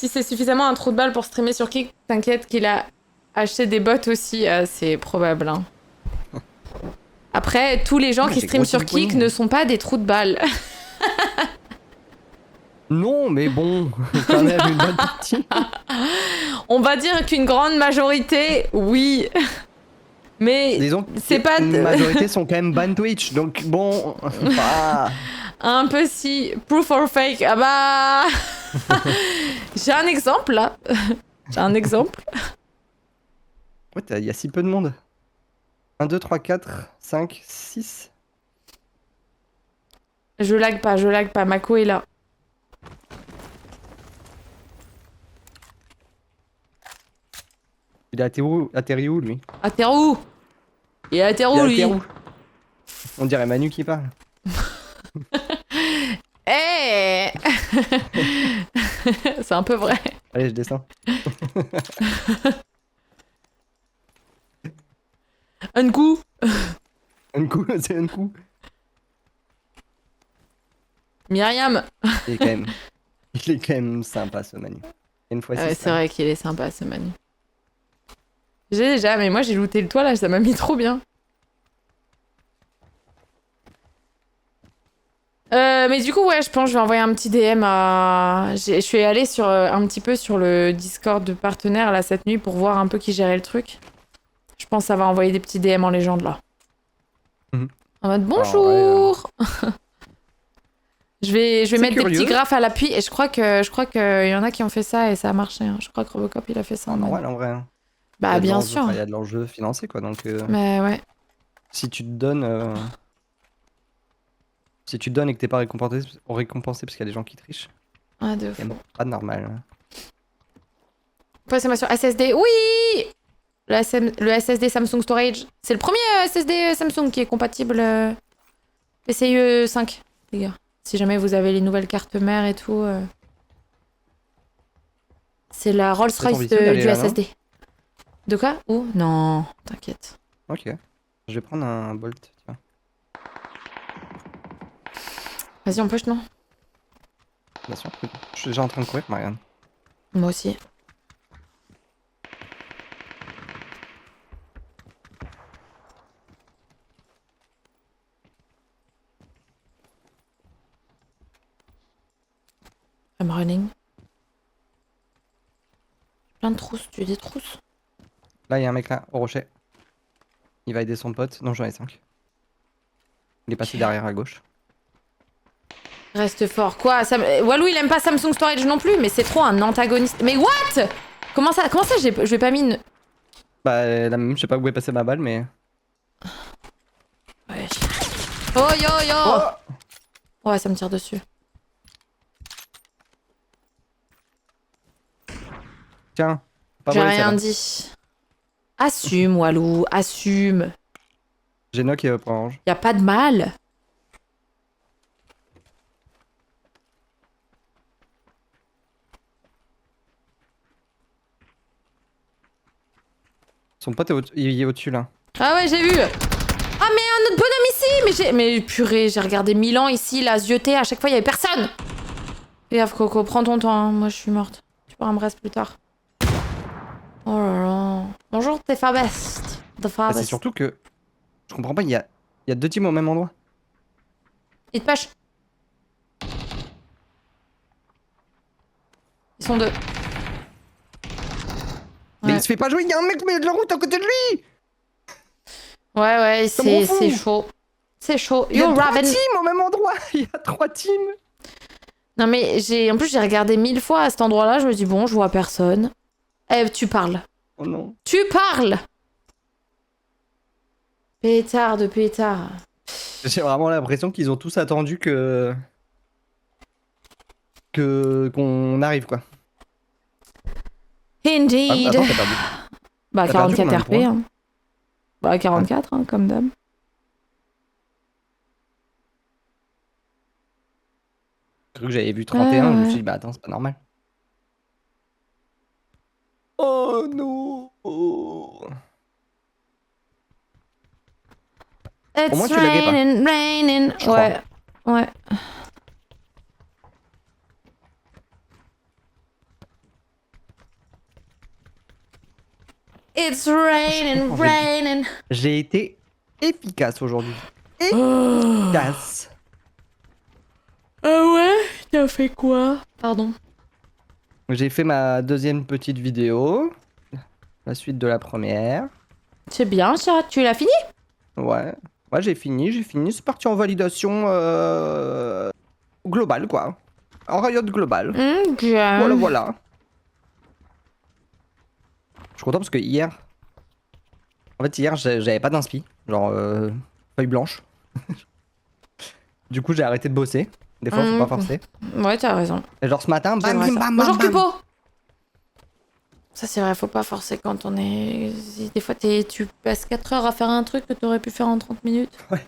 Si c'est suffisamment un trou de balle pour streamer sur Kick, t'inquiète qu'il a acheté des bots aussi, c'est probable. Hein. Après, tous les gens qui streament sur Kick ne sont pas des trous de balle. Non, mais bon, quand même une bonne partie. On va dire qu'une grande majorité, oui. Mais disons c'est pas... La majorité sont quand même ban Twitch, donc bon... Bah... Un peu si... Proof or fake, ah bah... J'ai un exemple, là. J'ai un exemple. Ouais, il y a si peu de monde. 1, 2, 3, 4, 5, 6. Je lag pas. Mako est là. Il a atterri où, lui? Atterrou. Il est atterrou, lui. On dirait Manu qui parle. Eh C'est un peu vrai. Allez, je descends. Un coup. Un coup, c'est un coup. Myriam. Il est quand même sympa, ce Manu. Une fois C'est vrai qu'il est sympa, ce Manu. J'ai déjà, mais moi j'ai looté le toit là, ça m'a mis trop bien. Mais du coup, ouais, je pense que je vais envoyer un petit DM à... Je suis allée sur, un petit peu sur le Discord de partenaires là cette nuit pour voir un peu qui gérait le truc. Je pense que ça va envoyer des petits DM en légende là. En mode bonjour. Je vais mettre des petits graphes à l'appui et je crois que y en a qui ont fait ça et ça a marché. Hein. Je crois que Robocop il a fait ça. En vrai. Bah bien sûr. Il y a de l'enjeu financier quoi, donc... Mais ouais. Si tu te donnes... Si tu te donnes et que t'es pas récompensé parce qu'il y a des gens qui trichent. Ah, de fou. Pas normal. Hein. Passez-moi sur SSD. Oui, le SSD Samsung Storage. C'est le premier SSD Samsung qui est compatible PCIe 5, les gars. Si jamais vous avez les nouvelles cartes mères et tout. C'est la Rolls-Royce du SSD. De quoi? Où? Non, t'inquiète. Ok. Je vais prendre un Bolt, tiens. Vas-y, on push, non? Bien sûr. Je suis déjà en train de courir, Marianne. Moi aussi. I'm running. Plein de trousses, tu as des trousses? Là, il y a un mec là, au rocher. Il va aider son pote. Non, j'en ai 5. Il est passé derrière à gauche. Reste fort. Quoi Walou, il aime pas Samsung Storage non plus, mais c'est trop un antagoniste. Mais what? Comment ça je vais pas mis une... Bah, la même, je sais pas où est passée ma balle, mais... Ouais. Oh yo yo oh ouais, ça me tire dessus. Tiens. J'ai rien dit. Assume, Walou, assume. J'ai knock et orange. Y a pas de mal. Son pote il est au-dessus là. Ah ouais, j'ai vu. Ah mais un autre bonhomme ici. Mais purée, j'ai regardé 1000 ans ici, là, zioté, à chaque fois il y avait personne. Fais gaffe Coco, prends ton temps, hein. Moi je suis morte. Tu pourras me rester plus tard. Oh là là. Bonjour, t'es Fabest. Bah, c'est surtout que... Je comprends pas, il y a 2 teams au même endroit. Il te push. Ils sont 2. Mais il se fait pas jouer, il y a un mec mais de la route à côté de lui. Ouais, c'est chaud. C'est chaud. Il y a 3 teams au même endroit. Il y a 3 teams. Non mais en plus j'ai regardé 1000 fois à cet endroit-là, je me dis bon, je vois personne. Eh, tu parles. Oh non. Tu parles. Pétard de pétard. J'ai vraiment l'impression qu'ils ont tous attendu qu'on arrive quoi. Indeed. Attends, t'as perdu. Bah 44 RP. Hein. Bah 44 hein, comme d'hab. J'ai cru que j'avais vu 31, je me suis dit bah attends, c'est pas normal. Oh non. Oh. Au moins tu laguais pas. Raining. Ouais. It's raining, Franchement, raining. J'ai été efficace aujourd'hui. Oh. Efficace. Ah ouais? T'as fait quoi? Pardon. J'ai fait ma deuxième petite vidéo. La suite de la première. C'est bien ça, tu l'as fini? Ouais. Ouais, j'ai fini. C'est parti en validation globale, quoi. En riot global. Ok. Voilà, voilà. Je suis content parce que hier... En fait, hier, j'avais pas d'inspi. Genre, feuille blanche. Du coup, j'ai arrêté de bosser. Des fois, faut pas forcer. Ouais, t'as raison. Et genre, ce matin, C'est bam, vrai bim, ça. bam, Bonjour bam, bam. Cupo. Ça c'est vrai, faut pas forcer quand on est... Des fois tu passes 4 heures à faire un truc que t'aurais pu faire en 30 minutes. Ouais.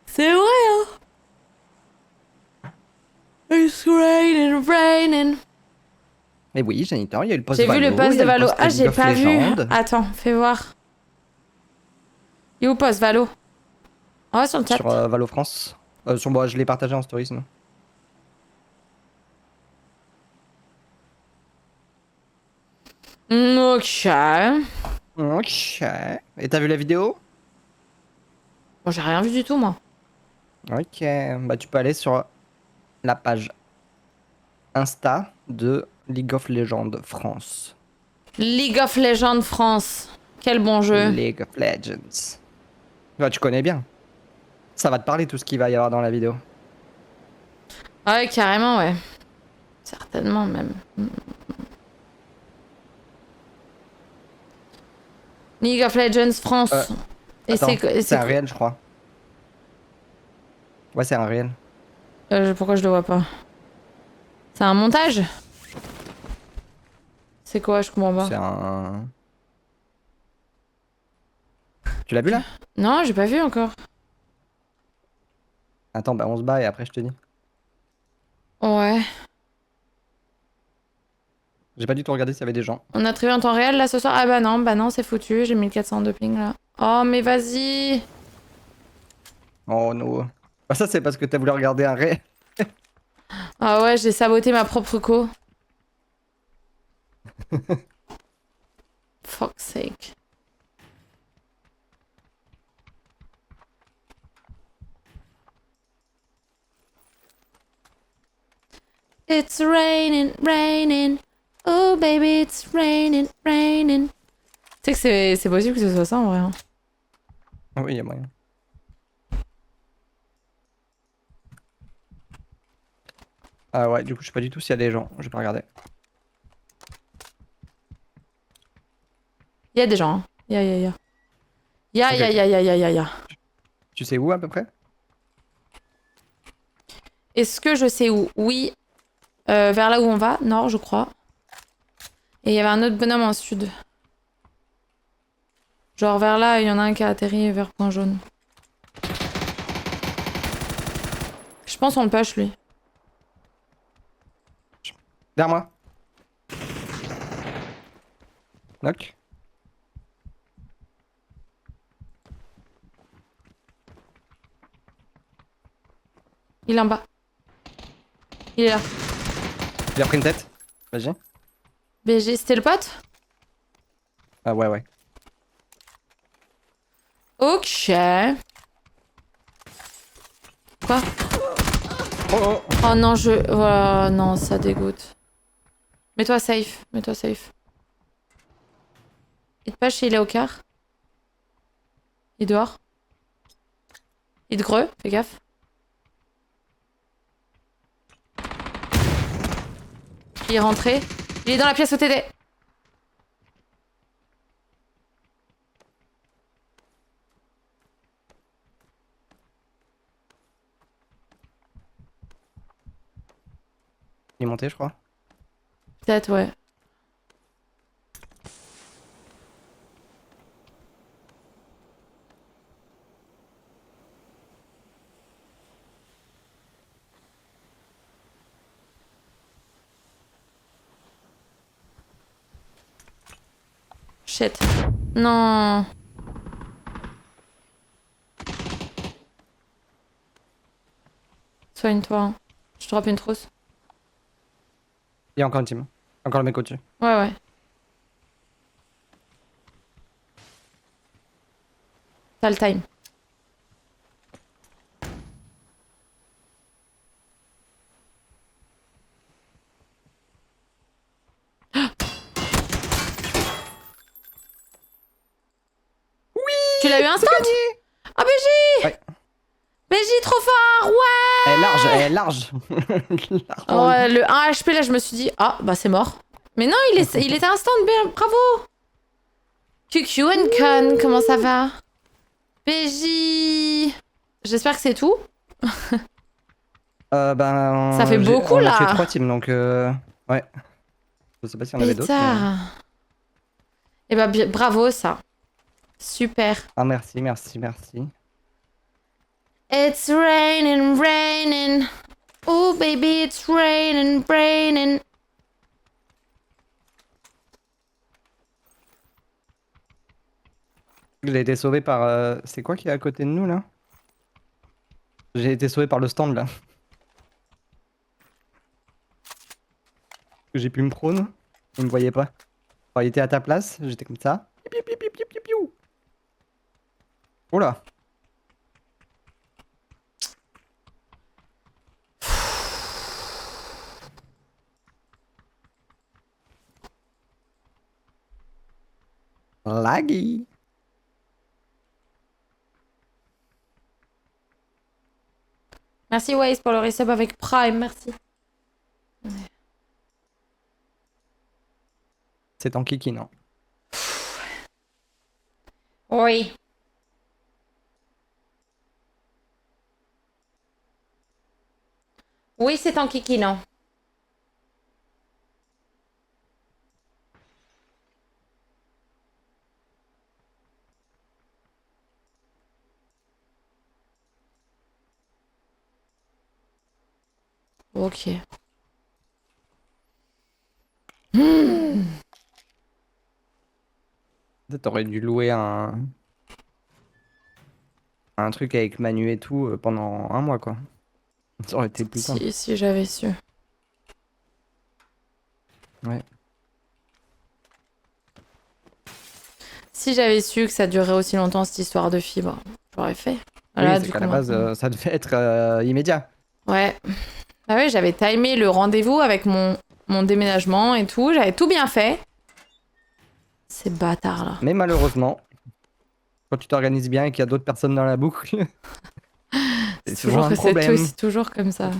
C'est vrai hein. It's raining, raining. Mais oui, Janitor, il y a eu le post J'ai vu Valo, le post il y de a le Valo. post Ah, League j'ai of pas vu. Legends. Attends, fais voir. Il est où post Valo? On va sur le chat. Sur Valo France. Bon, je l'ai partagé en story sinon. Ok. Ok. Et t'as vu la vidéo? Bon, j'ai rien vu du tout moi. Ok. Bah, tu peux aller sur la page Insta de League of Legends France. League of Legends France. Quel bon jeu. League of Legends. Bah, tu connais bien. Ça va te parler tout ce qu'il va y avoir dans la vidéo. Ouais, carrément, ouais. Certainement même. League of Legends Euh, France. Et Attends, c'est c'est un quoi réel, je crois. Ouais, c'est un réel. pourquoi je le vois pas? C'est un montage? C'est quoi? Je comprends pas. C'est un... Tu l'as vu là? Non, j'ai pas vu encore. Attends, bah on se bat et après je te dis. Ouais. J'ai pas du tout regardé s'il y avait des gens. On a trié en temps réel là ce soir? Ah bah non, c'est foutu. J'ai 1400 de ping là. Oh, mais vas-y! Oh no. Bah ça c'est parce que t'as voulu regarder un réel. Ah ouais, j'ai saboté ma propre co. Fuck's sake. It's raining, raining. Oh baby, it's raining, raining. Tu sais que c'est possible que ce soit ça en vrai. Hein. Oui, il y a moyen. Ah ouais, du coup je sais pas du tout s'il y a des gens. J'ai pas regardé. Y a des gens. Hein. Y a. Ok, ok. Ya. Tu sais où à peu près? Est-ce que je sais où? Oui. Vers là où on va, nord, je crois. Et il y avait un autre bonhomme en sud. Genre vers là, il y en a un qui a atterri vers Point Jaune. Je pense on le push lui. Derrière moi. Knock. Il est en bas. Il est là. Il a pris une tête. Vas-y. BG, c'était le pote? Ah ouais, ouais. Ok. Quoi? Oh oh. Oh non, oh, non, ça dégoûte. Mets-toi safe. Mets-toi safe. Il te push et il est au quart. Il est dehors. Il te greux, fais gaffe. Il est rentré. Il est dans la pièce au TD. Il est monté, je crois. Peut-être, ouais. Shit. Non. Soigne-toi. Hein. Je te drop une trousse. Il y a encore une team. Encore le mec au-dessus. Ouais, ouais. T'as le time. Tu l'as eu instant? Ah, BJ! Ouais. BJ, trop fort! Ouais! Elle est large, elle est large. Oh, le 1 HP, là, je me suis dit, ah, bah c'est mort. Mais non, il était instant, bien, bravo! QQ and Con, comment ça va? BJ! J'espère que c'est tout. Ben, Ça fait beaucoup, on a fait là. 3 teams, donc ouais. Je sais pas s'il y en avait d'autres. Mais... Pétard. Eh ben, bravo, ça. Super. Ah, merci, merci, merci. It's raining, raining. Oh, baby, it's raining, raining. J'ai été sauvé par... C'est quoi qui est à côté de nous, là? J'ai été sauvé par le stand, là. J'ai pu me prône. Il me voyait pas. Enfin, il était à ta place, j'étais comme ça. Piou, piou, piou, piou, piou, piou. Oh là. Laggy. Merci, Waze, pour le resub avec Prime, merci. C'est en kiki, non? Oui. Oui, c'est en kiki, non. Ok. T'aurais dû louer un truc avec Manu et tout pendant un mois, quoi. Ça aurait été plus simple. Si j'avais su. Ouais. Si j'avais su que ça durerait aussi longtemps, cette histoire de fibre, j'aurais fait. Voilà, Oui, c'est qu'à la base, ça devait être immédiat. Ouais. Ah oui, j'avais timé le rendez-vous avec mon déménagement et tout. J'avais tout bien fait. Ces bâtards là. Mais malheureusement, quand tu t'organises bien et qu'il y a d'autres personnes dans la boucle, c'est toujours un problème. C'est toujours comme ça.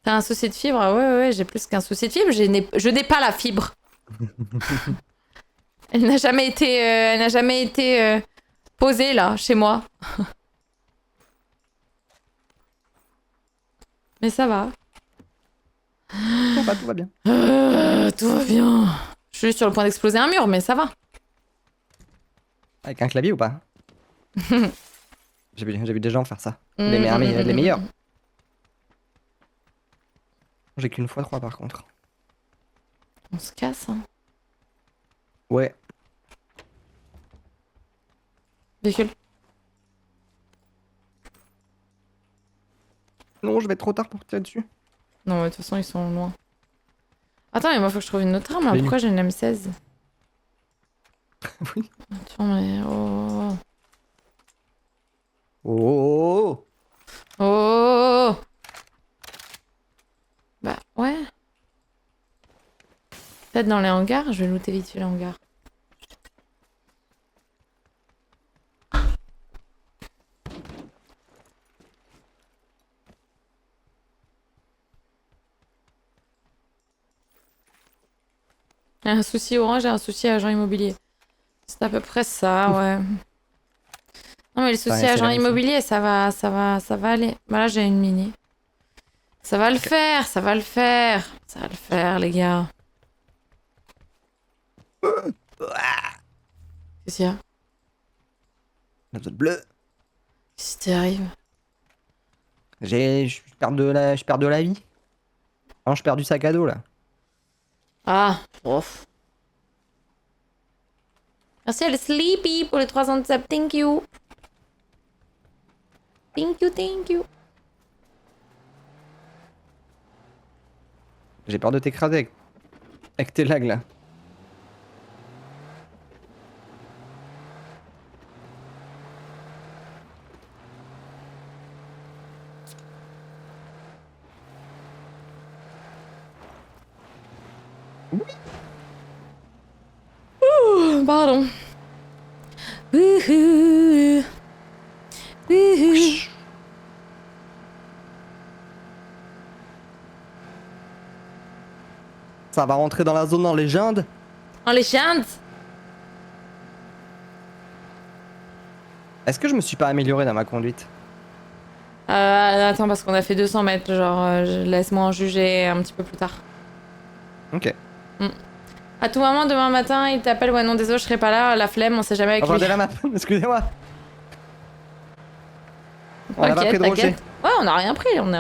T'as un souci de fibre? Ouais, j'ai plus qu'un souci de fibre. Je n'ai pas la fibre. Elle n'a jamais été posée là, chez moi. Mais ça va. Tout va bien. Tout va bien. Je suis juste sur le point d'exploser un mur, mais ça va. Avec un clavier ou pas? J'ai vu des gens faire ça. Les meilleurs. J'ai qu'une fois 3 par contre. On se casse, hein. Ouais. Véhicule. Non, je vais être trop tard pour tirer dessus. Non, mais de toute façon, ils sont loin. Attends, mais moi, faut que je trouve une autre arme. Là. J'ai Pourquoi j'ai une M16? Oui. Attends, mais... Oh... Oh. Oh. Bah, ouais. Peut-être dans les hangars. Je vais looter vite fait les hangars. Un souci orange et un souci agent immobilier. C'est à peu près ça, ouais. Non mais le souci agent immobilier, ça va aller. Bah là j'ai une mini. Ça va le faire, ça va le faire. Ça va le faire, les gars. Qu'est-ce qu'il y a? La zone bleue. Qu'est-ce qui t'arrive? Je perds de la vie. Non, je perds du sac à dos là. Ah, ouf. Merci à le Sleepy pour les 3 ans de sub. Thank you. Thank you. J'ai peur de t'écraser avec tes lags là. Ouh, pardon. Wouhou. Wouhou. Ça va rentrer dans la zone en légende. En légende. Est-ce que je me suis pas amélioré dans ma conduite? Attends, parce qu'on a fait 200 mètres, genre, laisse-moi en juger un petit peu plus tard. Ok. À tout moment, demain matin, il t'appelle, ouais non, désolé, je serai pas là, la flemme, on sait jamais avec lui. Regardez la map, excusez-moi. On a pas pris de rocher. Ouais, on a rien pris, on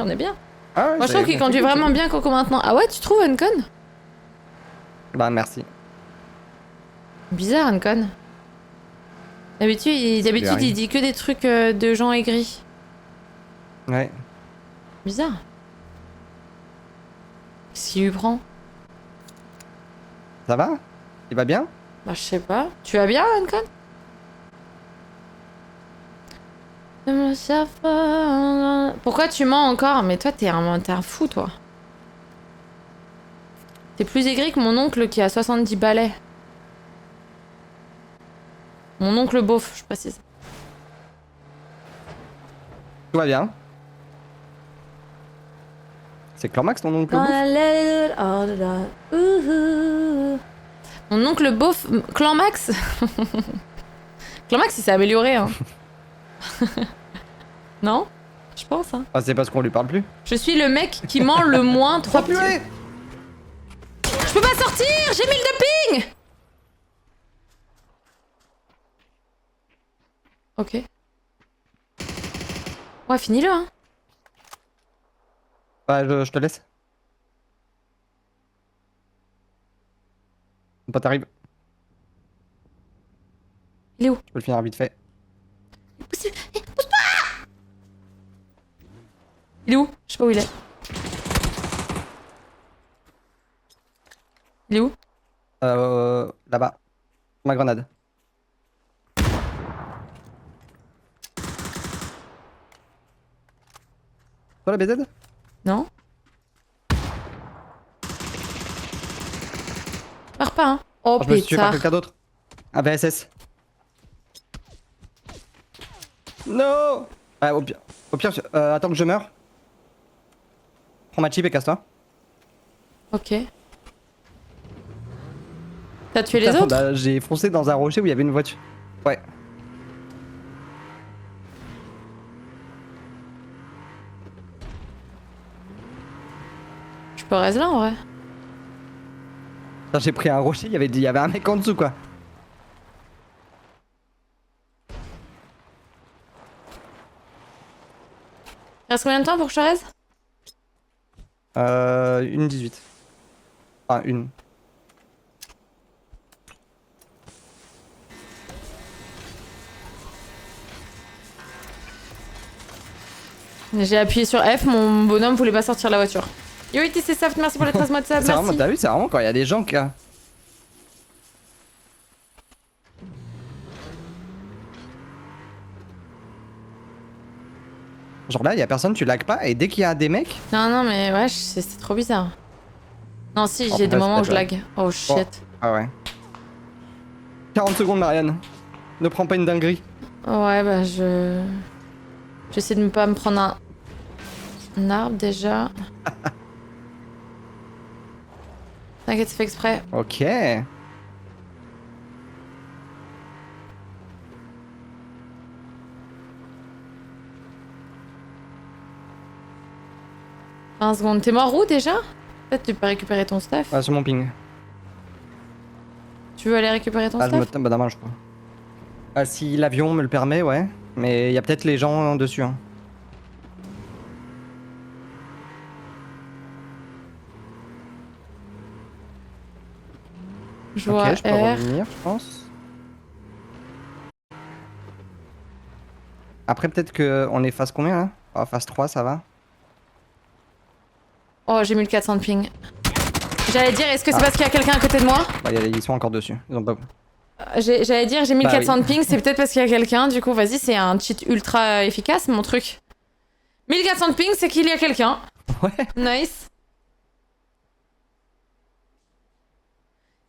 est bien. Ah ouais, Moi, je trouve qu'il conduit vraiment bien, Coco, maintenant. Ah ouais, tu trouves, Uncon? Bah, merci. Bizarre, Uncon. D'habitude, il dit que des trucs de gens aigris. Ouais. Bizarre. Qu'est-ce qu'il lui prend? Ça va? Il va bien? Bah, je sais pas. Tu vas bien, Uncon? Pourquoi tu mens encore? Mais toi, t'es un fou, toi. T'es plus aigri que mon oncle qui a 70 balais. Mon oncle beauf, je précise. Tout va bien. C'est Clanmax ton oncle beauf? Mon oncle beauf... Clanmax. Clanmax, il s'est amélioré, hein. Non? Je pense, hein. Ah, c'est parce qu'on lui parle plus. Je suis le mec qui ment le moins 3 petits... Je peux pas sortir! J'ai mis le ping! Ok. Ouais, finis-le, hein. Ouais, je te laisse. Mon pote arrive. Il est où? Je peux le finir vite fait. Pousse-toi! Il est où? Je sais pas où il est. Il est où? Là-bas. Ma grenade. Toi la BZ? Non? Pars pas, hein. Oh, Je me suis tué par pétard. quelqu'un d'autre. Un VSS. Non! Ouais, au pire, attends que je meure. Prends ma chip et casse-toi. Ok. T'as tué les autres? Bah, j'ai foncé dans un rocher où il y avait une voiture. Ouais. Je peux rester là en vrai. Putain, j'ai pris un rocher, il y avait un mec en dessous quoi. Il reste combien de temps pour que je te reste? Une 18. Enfin, une. J'ai appuyé sur F, mon bonhomme voulait pas sortir de la voiture. Yo, IT, c'est Saft, merci pour les 13 mois de sub, C'est merci. vraiment, t'as vu, c'est vraiment quand il y a des gens qui. Genre là, il y a personne, tu lags pas, et dès qu'il y a des mecs. Non, non, mais ouais, c'est trop bizarre. Non, si, Oh, j'ai des bref, moments où je d'accord. lag. Oh shit. Ah ouais. 40 secondes, Marianne. Ne prends pas une dinguerie. Ouais, bah je. J'essaie de ne pas me prendre un arbre déjà. T'inquiète, c'est fait exprès. Ok. Un seconde. T'es mort où déjà? Peut-être tu peux récupérer ton stuff. Ah, sur mon ping. Tu veux aller récupérer ton Ah, je me stuff? tape, bah dommage, je crois. Ah, si l'avion me le permet, ouais. Mais il y a peut-être les gens dessus, hein. Je vois Ok, je peux R. revenir, je pense. Après, peut-être qu'on est phase combien là? Ah, phase 3, ça va. Oh, j'ai 1400 de ping. J'allais dire, est-ce que c'est parce qu'il y a quelqu'un à côté de moi? Bah, ils sont encore dessus. Ils ont pas. J'allais dire, j'ai 1400 oui. de ping, c'est peut-être parce qu'il y a quelqu'un. Du coup, vas-y, c'est un cheat ultra efficace, mon truc. 1400 de ping, c'est qu'il y a quelqu'un. Ouais. Nice.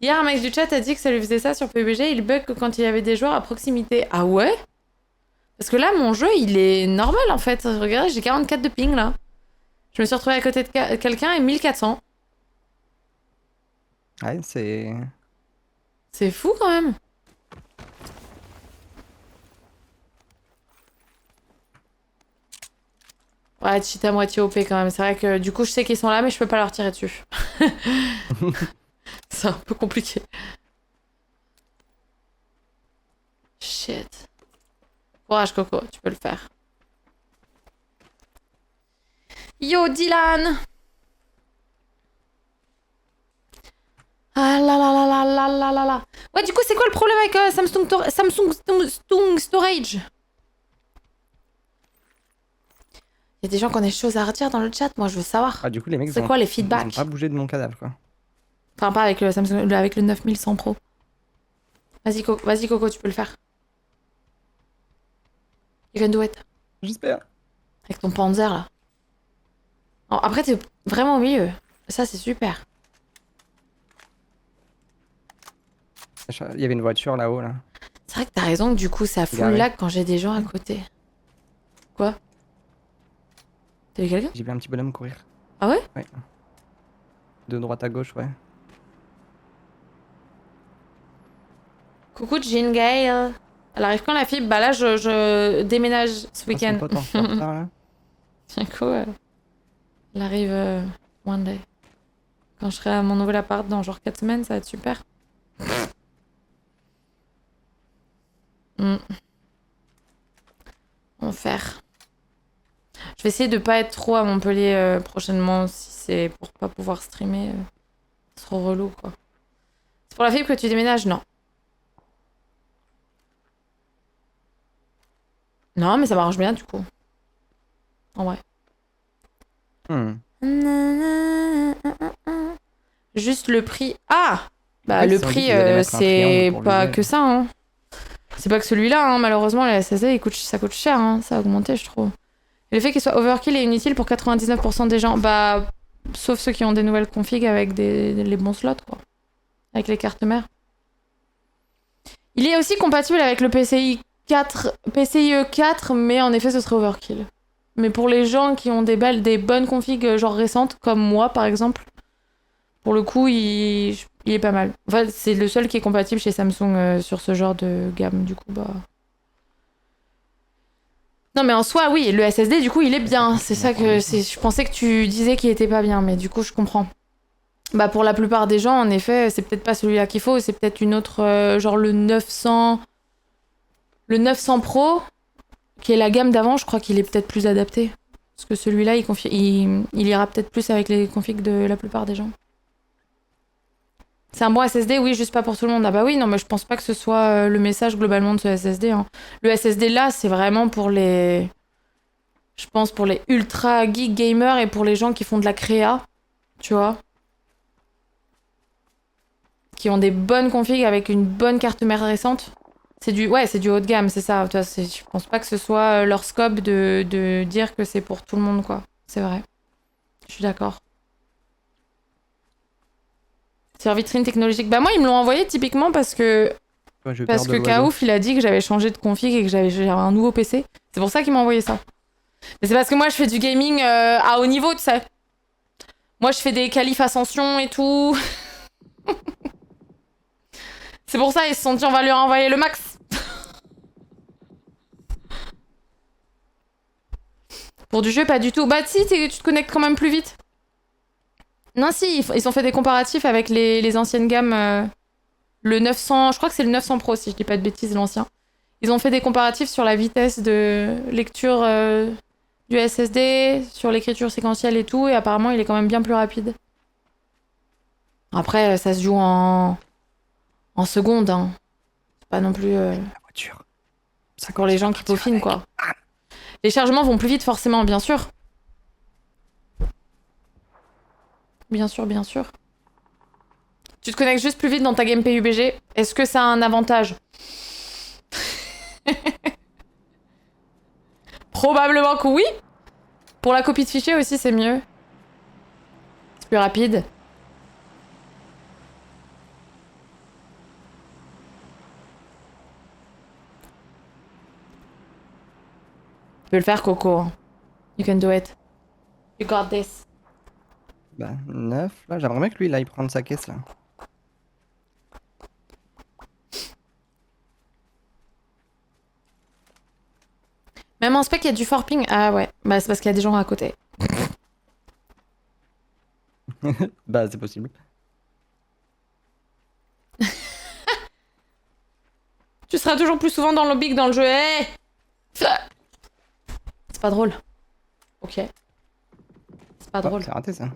Hier, un mec du chat a dit que ça lui faisait ça sur PUBG, il bug que quand il y avait des joueurs à proximité. Ah ouais? Parce que là, mon jeu, il est normal en fait. Regardez, j'ai 44 de ping là. Je me suis retrouvée à côté de quelqu'un et 1400. Ouais, c'est... C'est fou quand même. Ouais, cheat à moitié OP quand même. C'est vrai que du coup, je sais qu'ils sont là, mais je peux pas leur tirer dessus. C'est un peu compliqué. Shit. Courage, Coco, tu peux le faire. Yo, Dylan! Ah là là là là là là là là. Ouais, du coup, c'est quoi le problème avec Samsung Storage? Il y a des gens qui ont des choses à redire dans le chat, moi je veux savoir. Ah, du coup, les mecs, C'est quoi les ils feedbacks? ont pas bougé de mon cadavre, quoi. Enfin, pas avec le Samsung, avec le 9100 Pro. Vas-y, Coco, tu peux le faire. You can do it. J'espère. Avec ton Panzer, là. Oh, après, t'es vraiment au milieu. Ça, c'est super. Il y avait une voiture là-haut, là. C'est vrai que t'as raison que du coup, ça fout le Garé. lag quand j'ai des gens à côté. Quoi? T'as vu quelqu'un? J'ai vu un petit bonhomme courir. Ah ouais? Ouais. De droite à gauche, ouais. Coucou Jean Gale. Elle arrive quand la fibre? Bah là, je déménage ce week-end. Son pote en retard, là. Tiens, cool. Elle arrive one day. Quand je serai à mon nouvel appart dans genre 4 semaines, ça va être super. Enfer. Je vais essayer de pas être trop à Montpellier prochainement si c'est pour pas pouvoir streamer. C'est trop relou quoi. C'est pour la fibre que tu déménages? Non. Non, mais ça m'arrange bien du coup. En vrai. Juste le prix. Ah! Bah Ouais, le ils ont dit prix, qu'ils allaient mettre un c'est triangle pour pas viser. que ça. Hein. C'est pas que celui-là, hein. Malheureusement, la SSD, ça coûte cher. Hein. Ça a augmenté, je trouve. Et le fait qu'il soit overkill est inutile pour 99% des gens. Bah, sauf ceux qui ont des nouvelles configs avec les bons slots, quoi. Avec les cartes mères. Il est aussi compatible avec le PCIe 4, mais en effet, ce serait overkill. Mais pour les gens qui ont des bonnes configs genre récentes, comme moi par exemple, pour le coup, il est pas mal. Enfin, c'est le seul qui est compatible chez Samsung sur ce genre de gamme, du coup, bah... Non, mais en soi, oui, le SSD, du coup, il est bien. C'est ça que... Je pensais que tu disais qu'il était pas bien, mais du coup, je comprends. Bah, pour la plupart des gens, en effet, c'est peut-être pas celui-là qu'il faut, c'est peut-être une autre... genre le 900... Le 900 Pro, qui est la gamme d'avant, je crois qu'il est peut-être plus adapté. Parce que celui-là, il ira peut-être plus avec les configs de la plupart des gens. C'est un bon SSD, oui, juste pas pour tout le monde. Ah bah oui, non, mais je pense pas que ce soit le message globalement de ce SSD. Hein. Le SSD là, c'est vraiment pour les... Je pense pour les ultra geek gamers et pour les gens qui font de la créa, tu vois. Qui ont des bonnes configs avec une bonne carte mère récente. C'est du haut de gamme, c'est ça. Je pense pas que ce soit leur scope de dire que c'est pour tout le monde, quoi. C'est vrai. Je suis d'accord. Sur vitrine technologique. Bah moi, ils me l'ont envoyé typiquement parce que... Parce que Kaouf, il a dit que j'avais changé de config et que j'avais un nouveau PC. C'est pour ça qu'il m'a envoyé ça. Mais c'est parce que moi, je fais du gaming à haut niveau, tu sais. Moi, je fais des qualifs ascension et tout. C'est pour ça, ils se sont dit, on va lui renvoyer le max. Pour du jeu, pas du tout. Bah si, tu te connectes quand même plus vite. Non, si, ils ont fait des comparatifs avec les anciennes gammes. Le 900, je crois que c'est le 900 Pro, si je dis pas de bêtises, l'ancien. Ils ont fait des comparatifs sur la vitesse de lecture du SSD, sur l'écriture séquentielle et tout, et apparemment, il est quand même bien plus rapide. Après, ça se joue en secondes, hein. C'est pas non plus... La voiture. C'est pour les gens qui peaufinent, quoi. Les chargements vont plus vite, forcément, bien sûr. Bien sûr, bien sûr. Tu te connectes juste plus vite dans ta game PUBG. Est-ce que ça a un avantage? Probablement que oui. Pour la copie de fichier aussi, c'est mieux. C'est plus rapide. Tu peux le faire, Coco. You can do it. You got this. Bah, 9. Là, j'aimerais bien que lui, il aille prendre sa caisse, là. Même en spec, il y a du forping. Ah ouais, bah c'est parce qu'il y a des gens à côté. Bah, c'est possible. Tu seras toujours plus souvent dans le lobby que dans le jeu. Hey, c'est pas drôle. Ok. C'est pas drôle. C'est raté, ça.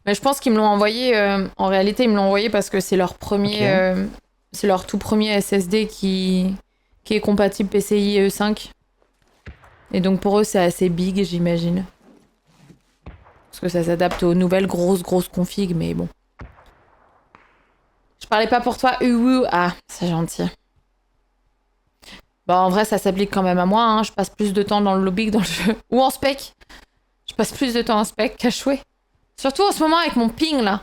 Mais je pense qu'ils me l'ont envoyé. En réalité, ils me l'ont envoyé parce que c'est leur premier. Ok. C'est leur tout premier SSD qui est compatible PCI E5. Et donc pour eux, c'est assez big, j'imagine. Parce que ça s'adapte aux nouvelles grosses configs, mais bon. Je parlais pas pour toi, Ah, c'est gentil. Bon, en vrai, ça s'applique quand même à moi. Hein. Je passe plus de temps dans le lobby que dans le jeu. Ou en spec. Je passe plus de temps en spec qu'à jouer. Surtout en ce moment avec mon ping, là.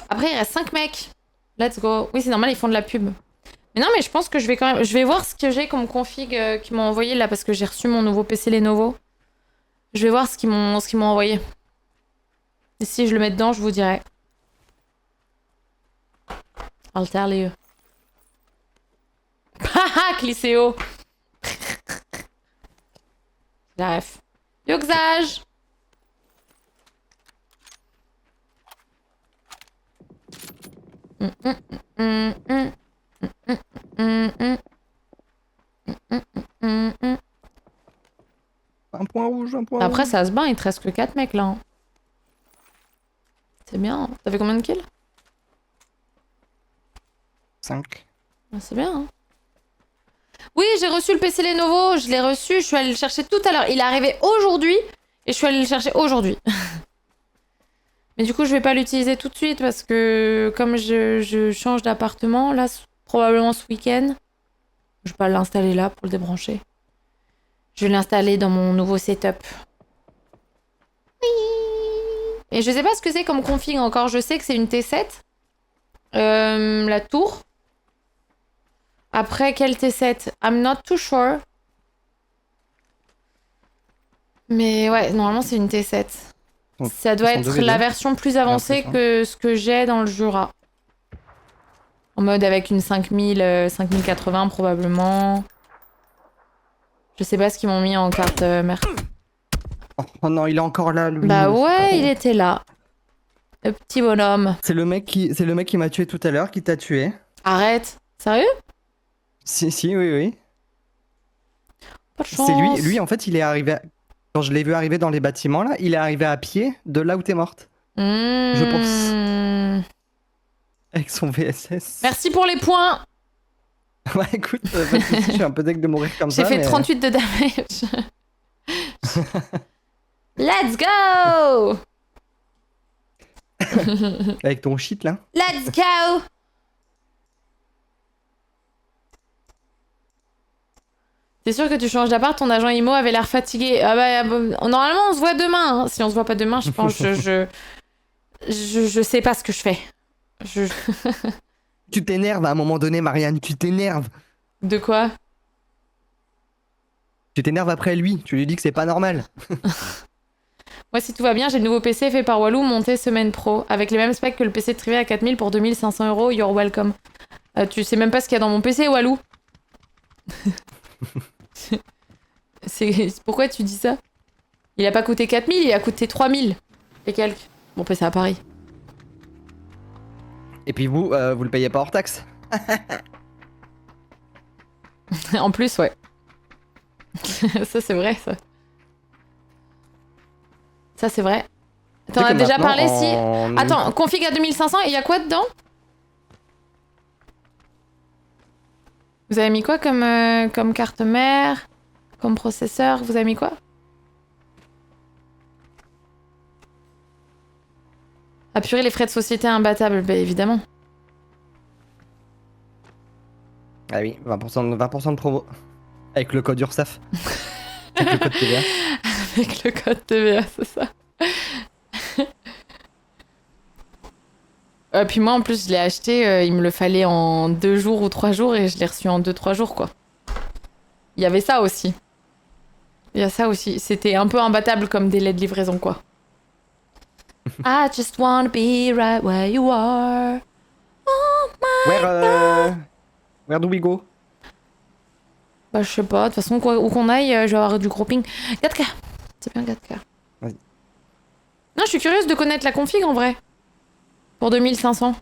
Après, il reste 5 mecs. Let's go. Oui, c'est normal, ils font de la pub. Mais non, mais je pense que je vais quand même... Je vais voir ce que j'ai comme config qu'ils m'ont envoyé, là, parce que j'ai reçu mon nouveau PC Lenovo. Je vais voir ce qu'ils m'ont envoyé. Et si je le mets dedans, je vous dirai. I'll tell you. Haha, Clicéo. La ref. Yoxage. Un point rouge, un point Après, rouge. ça se bat, il te reste que 4 mecs là. Hein. C'est bien. T'as fait combien de kills? 5. C'est bien. Hein. Oui, j'ai reçu le PC Lenovo. Je l'ai reçu. Je suis allée le chercher tout à l'heure. Il est arrivé aujourd'hui. Et je suis allée le chercher aujourd'hui. Mais du coup, je vais pas l'utiliser tout de suite parce que comme je change d'appartement, là, probablement ce week-end, je vais pas l'installer là pour le débrancher. Je vais l'installer dans mon nouveau setup. Et je sais pas ce que c'est comme config encore. Je sais que c'est une T7. La tour. Après, quelle T7? I'm not too sure. Mais ouais, normalement, c'est une T7. Ça doit être la version plus avancée que ce que j'ai dans le Jura. En mode avec une 5080 probablement. Je sais pas ce qu'ils m'ont mis en carte mère. Oh non, il est encore là, lui. Bah ouais, il était là. Le petit bonhomme. C'est le mec qui m'a tué tout à l'heure, qui t'a tué. Arrête. Sérieux? Si, oui. Pas de chance. C'est lui. Lui, en fait, il est arrivé... Quand je l'ai vu arriver dans les bâtiments, là, il est arrivé à pied de là où t'es morte. Je pense. Avec son VSS. Merci pour les points. Ouais, écoute, pas de soucis, je suis un peu deg de mourir comme ça. J'ai fait 38 de damage. Let's go. Avec ton shit, là. Let's go. C'est sûr que tu changes d'appart, ton agent IMO avait l'air fatigué. Ah bah, normalement, on se voit demain. Hein. Si on se voit pas demain, je pense je sais pas ce que je fais. Tu t'énerves à un moment donné, Marianne, tu t'énerves. De quoi? Tu t'énerves après lui, tu lui dis que c'est pas normal. Moi, si tout va bien, j'ai le nouveau PC fait par Walou, monté semaine pro, avec les mêmes specs que le PC de Trivé à 4000 pour 2500 €. You're welcome. Tu sais même pas ce qu'il y a dans mon PC, Walou. Pourquoi tu dis ça? Il a pas coûté 4000, il a coûté 3000 et quelques. Mon PC à Paris. Et puis vous le payez pas hors taxe. En plus, ouais. Ça, c'est vrai, ça. Ça, c'est vrai. T'en as déjà parlé, si... Attends, config à 2500, et il y a quoi dedans? Vous avez mis quoi comme carte mère? Comme processeur? Vous avez mis quoi? Apurer les frais de société imbattables, bah évidemment. Ah oui, 20% de promo. Avec le code URSAF. Avec le code TVA. Avec le code TVA, c'est ça. Puis moi, en plus, je l'ai acheté, il me le fallait en 2 jours ou 3 jours et je l'ai reçu en 2-3 jours, quoi. Il y avait ça aussi. Il y a ça aussi. C'était un peu imbattable comme délai de livraison, quoi. I just wanna be right where you are. Oh my Where do we go? Bah, je sais pas. De toute façon, où qu'on aille, je vais avoir du gros ping. 4K. C'est bien 4K. Vas-y. Non, je suis curieuse de connaître la config en vrai. Pour 2500.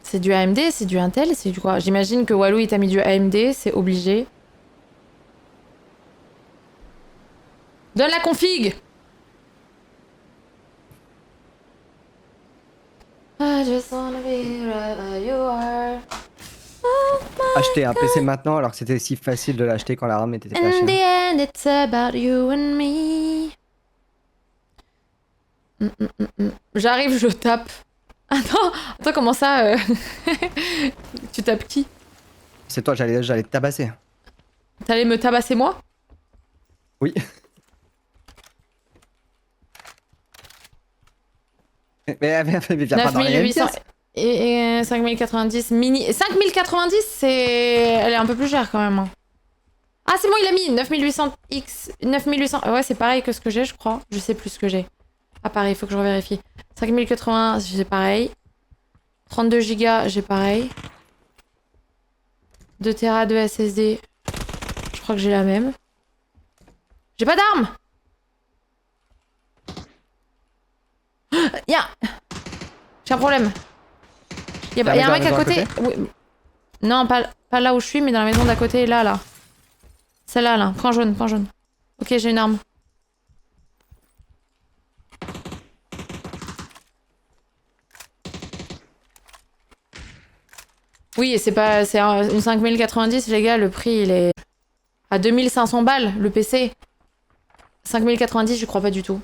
C'est du AMD, c'est du Intel, c'est du quoi? J'imagine que Walou il t'a mis du AMD, c'est obligé. Donne la config! I just wanna be right where you are. Acheter un PC maintenant alors que c'était si facile de l'acheter quand la RAM était pas In the chère. end, it's about you and me. J'arrive, je tape. Attends, comment ça Tu tapes qui? C'est toi, j'allais te tabasser. T'allais me tabasser moi? Oui. Mais viens pas dans les 9800 pièces. et 5090 mini. 5090, elle est un peu plus chère quand même. Hein. Ah, c'est bon, il a mis 9800X. 9800. Ouais, c'est pareil que ce que j'ai, je crois. Je sais plus ce que j'ai. Ah, pareil, il faut que je revérifie. 5080, j'ai pareil. 32 Go, j'ai pareil. 2 Tera de SSD. Je crois que j'ai la même. J'ai pas d'armes! Y'a! J'ai un problème. Y'a un mec à côté. Oui. Non, pas là où je suis, mais dans la maison d'à côté, là. Celle-là, là. Point jaune. Ok, j'ai une arme. Oui, et c'est une 5090, les gars, le prix, il est à 2500 balles, le PC. 5090, je crois pas du tout.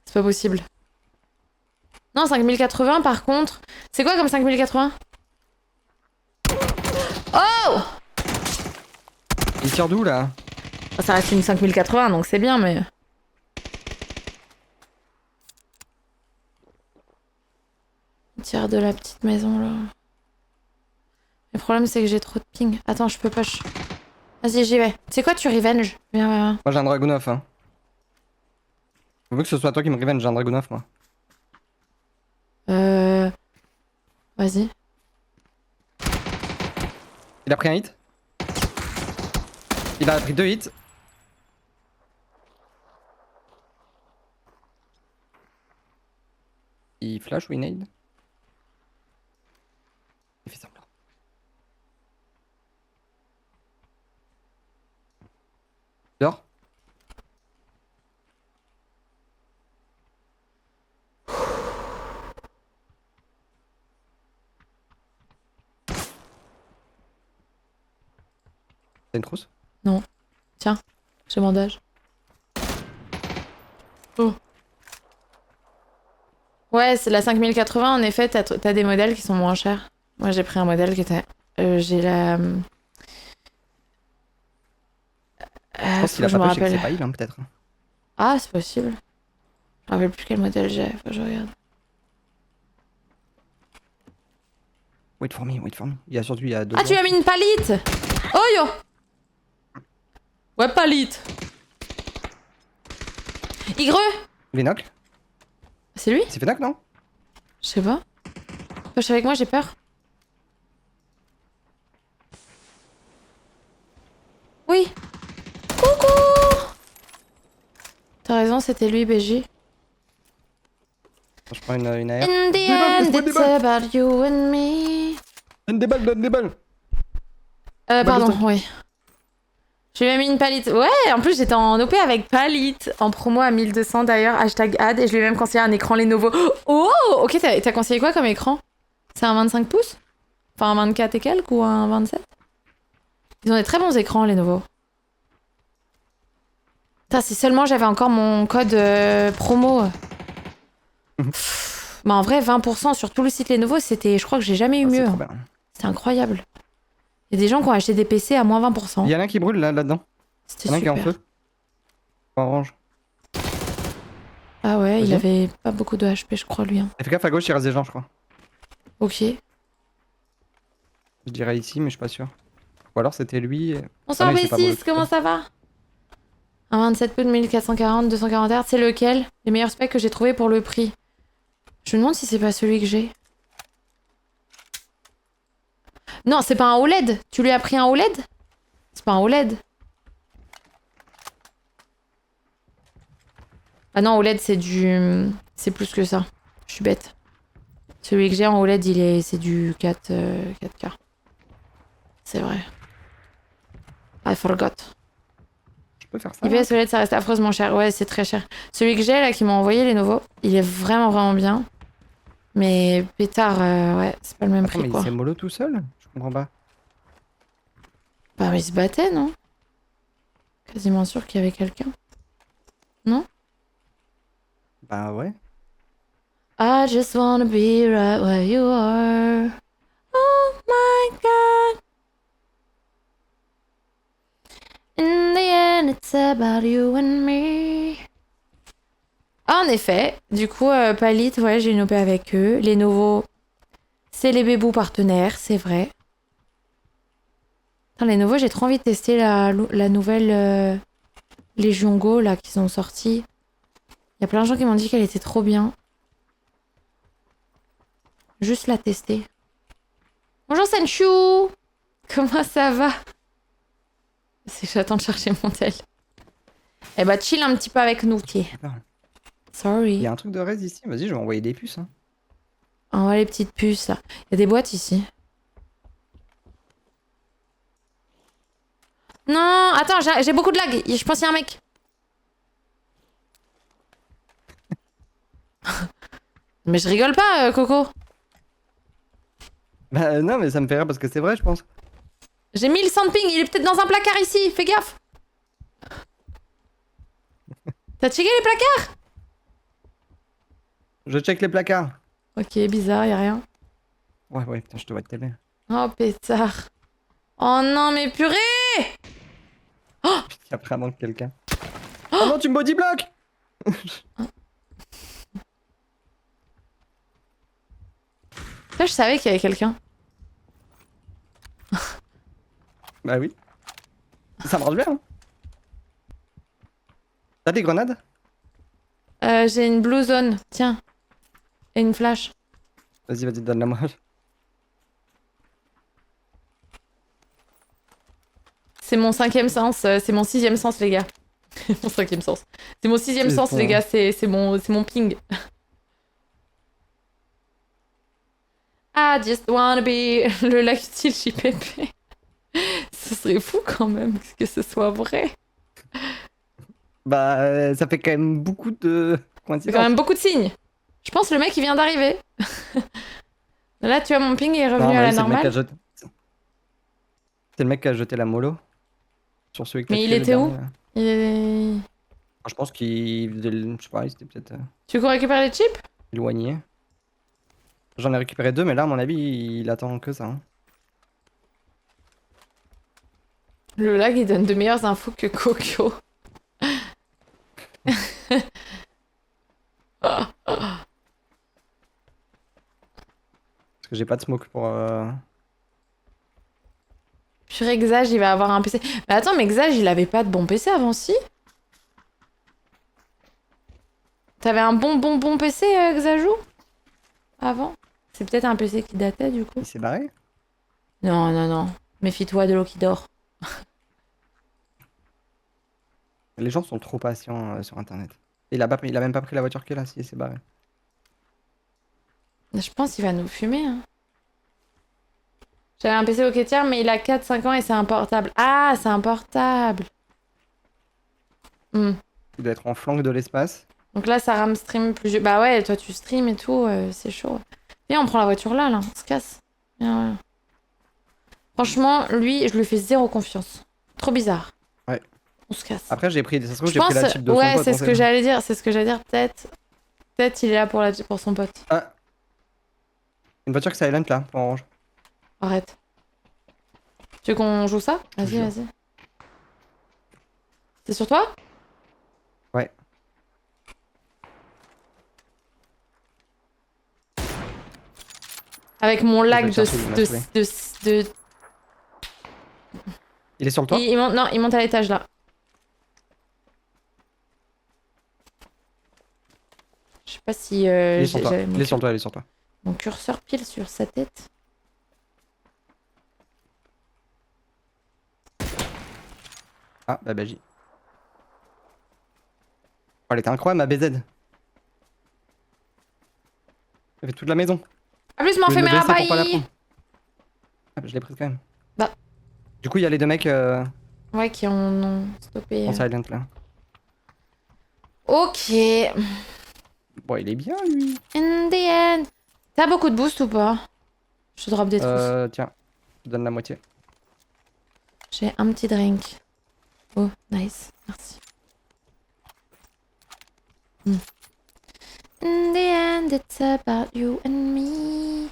C'est pas possible. Non, 5080, par contre... C'est quoi comme 5080? Oh! Il tire d'où, là? Ça reste une 5080, donc c'est bien, mais... Il tire de la petite maison, là. Le problème, c'est que j'ai trop de ping. Attends, je peux pas... Vas-y, j'y vais. C'est quoi, tu revenge? Viens. Moi, j'ai un Dragunov, hein. Je veux que ce soit toi qui me revenge, j'ai un Dragunov, moi. Vas-y. Il a pris un hit. Il a pris 2 hits. Il flash ou il nade? Il fait semblant. Dehors. T'as une trousse? Non. Tiens, j'ai bandage. Oh. Ouais, c'est la 5080, en effet, t'as des modèles qui sont moins chers. Moi, j'ai pris un modèle qui était... j'ai la... Je pense qu'il a je pas me touché, que rappelle. c'est pas il, hein, peut-être. Ah, c'est possible. Je me rappelle plus quel modèle j'ai, faut que je regarde. Wait for me. Il y a surtout, il y a 2 Ah, tu as mis une palite! Oh yo! Ouais, palite! Igreux! Vénoc? C'est lui? C'est Vénoc, non? Je sais pas. Fâche avec moi, j'ai peur. Oui! Coucou! T'as raison, c'était lui, BJ. Je prends une AR. In the end, it's about you and me. Donne des balles! Pardon, Balle de oui. J'ai même mis une palette. Ouais, en plus j'étais en OP avec palette. En promo à 1200 d'ailleurs, hashtag ad. Et je lui ai même conseillé un écran Lenovo. Oh! Ok, t'as conseillé quoi comme écran? C'est un 25 pouces? Enfin un 24 et quelques ou un 27? Ils ont des très bons écrans Lenovo. Putain, si seulement j'avais encore mon code promo. Bah en vrai, 20% sur tout le site Lenovo, c'était... Je crois que j'ai jamais eu mieux. C'est trop bien. C'est incroyable. Il y a des gens qui ont acheté des PC à moins 20%. Il y en a un qui brûle là-dedans. C'était Il y en a un qui est en super. feu. Orange. Ah ouais, il Vas-y. avait pas beaucoup de HP, je crois, lui. Hein. Et fais gaffe à gauche, il reste des gens, je crois. Ok. Je dirais ici, mais je suis pas sûr. Ou alors c'était lui. Ah Bonsoir non, il s'est pas brûlé B6, tout comment seul. ça va? Un 27 peu de 1440, 240 Hz, c'est lequel? Les meilleurs specs que j'ai trouvé pour le prix. Je me demande si c'est pas celui que j'ai. Non, c'est pas un OLED. Tu lui as pris un OLED? C'est pas un OLED. Ah non, OLED c'est du... C'est plus que ça. Je suis bête. Celui que j'ai en OLED, c'est du 4K. C'est vrai. I forgot. Je peux faire ça. IPS OLED, ça reste affreusement cher. Ouais, c'est très cher. Celui que j'ai là, qui m'a envoyé les nouveaux, il est vraiment bien. Mais pétard, ouais, c'est pas le même Attends, prix mais quoi. c'est mollo tout seul? Je comprends pas. Bah, mais il se battait, non? Quasiment sûr qu'il y avait quelqu'un. Non? Bah ouais. I just wanna be right where you are. Oh my god. In the end, it's about you and me. Ah, en effet, du coup, Palit, ouais, j'ai une OP avec eux. Les nouveaux, c'est les bébous partenaires, c'est vrai. Putain, les nouveaux, j'ai trop envie de tester la nouvelle Légion Go là qu'ils ont sorti. Il y a plein de gens qui m'ont dit qu'elle était trop bien. Juste la tester. Bonjour Senchu. Comment ça va? C'est j'attends de chercher mon tel. Eh bah chill un petit peu avec nous, tiens. Il Sorry. y a un truc de res ici. Vas-y, je vais envoyer des puces. Hein. Oh, les petites puces là. Il y a des boîtes ici. Non, attends, j'ai beaucoup de lag. Je pense qu'il y a un mec. Mais je rigole pas, Coco. Bah non, mais ça me fait rire parce que c'est vrai, je pense. J'ai mis le sandping, il est peut-être dans un placard ici, fais gaffe. T'as checké les placards? Je check les placards. Ok, bizarre, y'a rien. Ouais, putain, je te vois de télé. Oh, pétard. Oh non, mais purée! Putain, après, manque quelqu'un. Oh non, tu me bodyblock! Là, je savais qu'il y avait quelqu'un. Bah oui. Ça marche bien. Hein. T'as des grenades? J'ai une blue zone, tiens. Et une flash. Vas-y, donne-la moi. C'est mon 5e sens, c'est mon 6e sens, les gars. Mon 5e sens. C'est mon 6e C'est sens, ton- les gars, c'est mon ping. I just wanna be le lac utile JPP. Ce serait fou quand même que ce soit vrai. Bah, ça fait quand même beaucoup de C'est coïncidences. quand même beaucoup de signes. Je pense que le mec il vient d'arriver. Là, tu vois, mon ping est revenu Non, à bah la oui, normale. C'est le mec qui a jeté la mollo. Sur celui que t'as Mais il tué, le était où? dernier, là. Il est... Ah, je pense qu'il faisait je sais pas, il était peut-être Tu veux qu'on récupère les chips? éloigné. J'en ai récupéré 2, mais là, à mon avis, il attend que ça. Hein. Le lag il donne de meilleures infos que Kokyo. Parce que j'ai pas de smoke pour. Purée, Xage, il va avoir un PC. Mais attends, mais Xage, il avait pas de bon PC avant, si? T'avais un bon PC, Xajou? Avant? C'est peut-être un PC qui datait, du coup. Il s'est barré? Non. Méfie-toi de l'eau qui dort. Les gens sont trop patients sur internet. Il a même pas pris la voiture qu'il a, si il s'est barré. Je pense qu'il va nous fumer, hein. J'avais un PC au quêtière, mais il a 4-5 ans et c'est un portable. Ah, c'est un portable. Hmm. Il doit être en flanc de l'espace. Donc là, ça rame stream plus... Bah ouais, toi, tu stream et tout, c'est chaud. Viens, on prend la voiture là, on se casse. Viens. Franchement, lui, je lui fais zéro confiance. Trop bizarre. Ouais. On se casse. Après, ça se trouve, Je j'ai pris la pense... chip de son Ouais, pote. c'est on ce sait que pas. j'allais dire. C'est ce que j'allais dire. Peut-être il est là pour son pote. Ah. Une voiture qui silent là, pour orange. Arrête. Tu veux qu'on joue ça? Vas-y, Toujours. vas-y. C'est sur toi? Ouais. Avec mon Je vais lag le chercher, il m'a saoulé. de... Il est sur le toit? Il monte... Non, il monte à l'étage là. Je sais pas si Il est sur toi. j'avais Il est sur toi, il est sur toi. mon curseur pile sur sa tête. Ah, bah Baji. Oh, elle était incroyable, ma BZ. Elle fait toute la maison. En plus, m'en Je fais vais mes me baisser pour pas la rabais. prendre. Ah, bah, je l'ai prise quand même. Bah. Du coup, il y a les deux mecs Ouais, qui ont stoppé. en silent là. Ok. Bon, il est bien lui. In the end. T'as beaucoup de boost ou pas? Je te drop des trousses. Tiens, je te donne la moitié. J'ai un petit drink. Oh, nice. Merci. In the end, it's about you and me.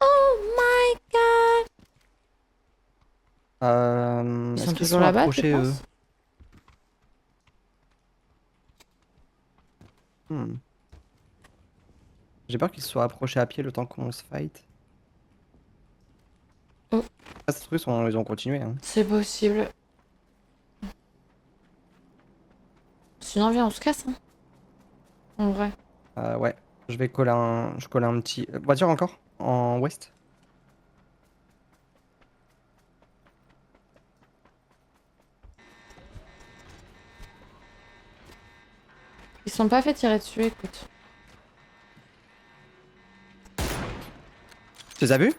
Oh my god. Ils Est-ce sont qu'ils toujours là-bas, tu approchés, eux penses? J'ai peur qu'ils se soient approchés à pied le temps qu'on se fight. Oh. Ah, ces trucs, ils ont continué. Hein. C'est possible. Sinon, viens, on se casse. Hein. En vrai. Ouais, je vais coller je colle un petit. Voiture encore? En ouest? Ils sont pas fait tirer dessus, écoute. Tu les as vus?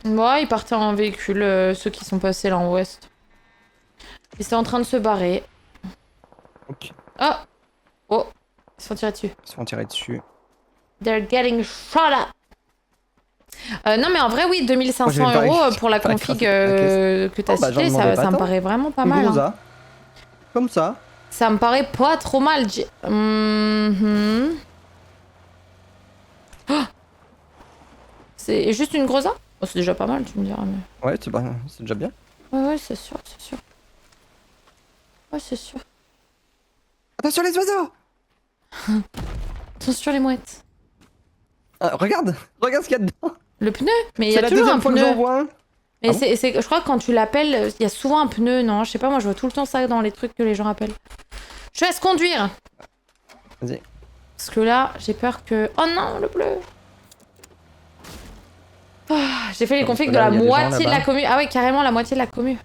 Ouais, ils partaient en véhicule, ceux qui sont passés là en ouest. Ils étaient en train de se barrer. Ok. Oh! Oh! Ils se font tirer dessus. Ils se font tirer dessus. They're getting shot at! Non mais en vrai oui, 2500 Moi, je vais € pas- pour la pas la config caisse. que t'as Oh, bah, j'en citée, demandais pas ça me tant. paraît vraiment pas mal. Hein. Grosa. Comme ça. Ça me paraît pas trop mal. Mhm. Oh, c'est juste une grosa? Oh, c'est déjà pas mal, tu me diras. Mais... Ouais, c'est déjà bien. Ouais, c'est sûr, c'est sûr. Ouais, c'est sûr. Attention les oiseaux! Attention les mouettes. Regarde ce qu'il y a dedans. Le pneu? Mais il y C'est a la toujours un deuxième fois que j'en pneu. vois un. Mais Ah bon je crois que quand tu l'appelles, il y a souvent un pneu, non? Je sais pas, moi je vois tout le temps ça dans les trucs que les gens appellent. Je te laisse conduire! Vas-y. Parce que là, j'ai peur que... Oh non, le bleu! Oh, j'ai fait les configs de là, la il y a des gens moitié de la là-bas. commu. Ah ouais, carrément la moitié de la commu.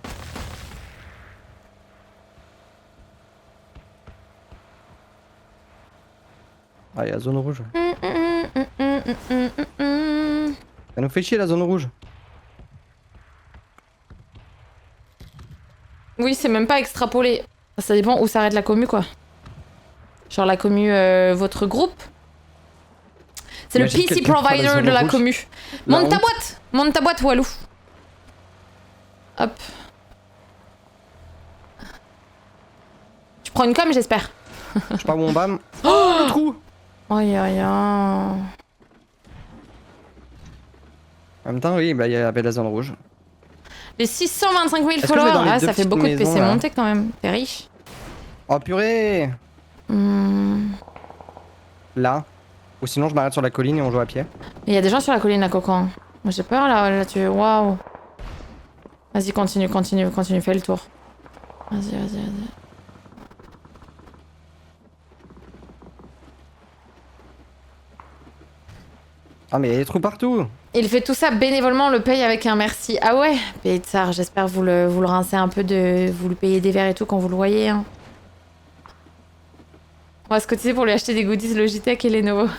Ah, il y a la zone rouge. Mm. Ça nous fait chier la zone rouge. Oui, c'est même pas extrapolé. Ça dépend où s'arrête la commu, quoi. Genre la commu, votre groupe. C'est le Imagine PC quelqu'un qui fera la provider zone de la rouge. commu. La Monte ta honte. boîte! Monte ta boîte, Walou. Hop. Tu prends une com, j'espère. Je pars où on bam. Oh, le trou! Aïe aïe aïe. En même temps, oui, bah, il y avait la zone rouge. Les 625 000 que je vais followers, dans les ah, deux ça fait petites beaucoup de maisons, PC là montés quand même. T'es riche. Oh purée! Là. Ou sinon, je m'arrête sur la colline et on joue à pied. Il y a des gens sur la colline à Cocan. Moi j'ai peur là, tu... Waouh. Vas-y, continue, fais le tour. Vas-y. Ah, mais il y a des trous partout! Il fait tout ça bénévolement, le paye avec un merci. Ah ouais, Pétard, j'espère vous le rincez un peu vous le payez des verres et tout quand vous le voyez. Hein. On va se cotiser pour lui acheter des goodies Logitech et Lenovo.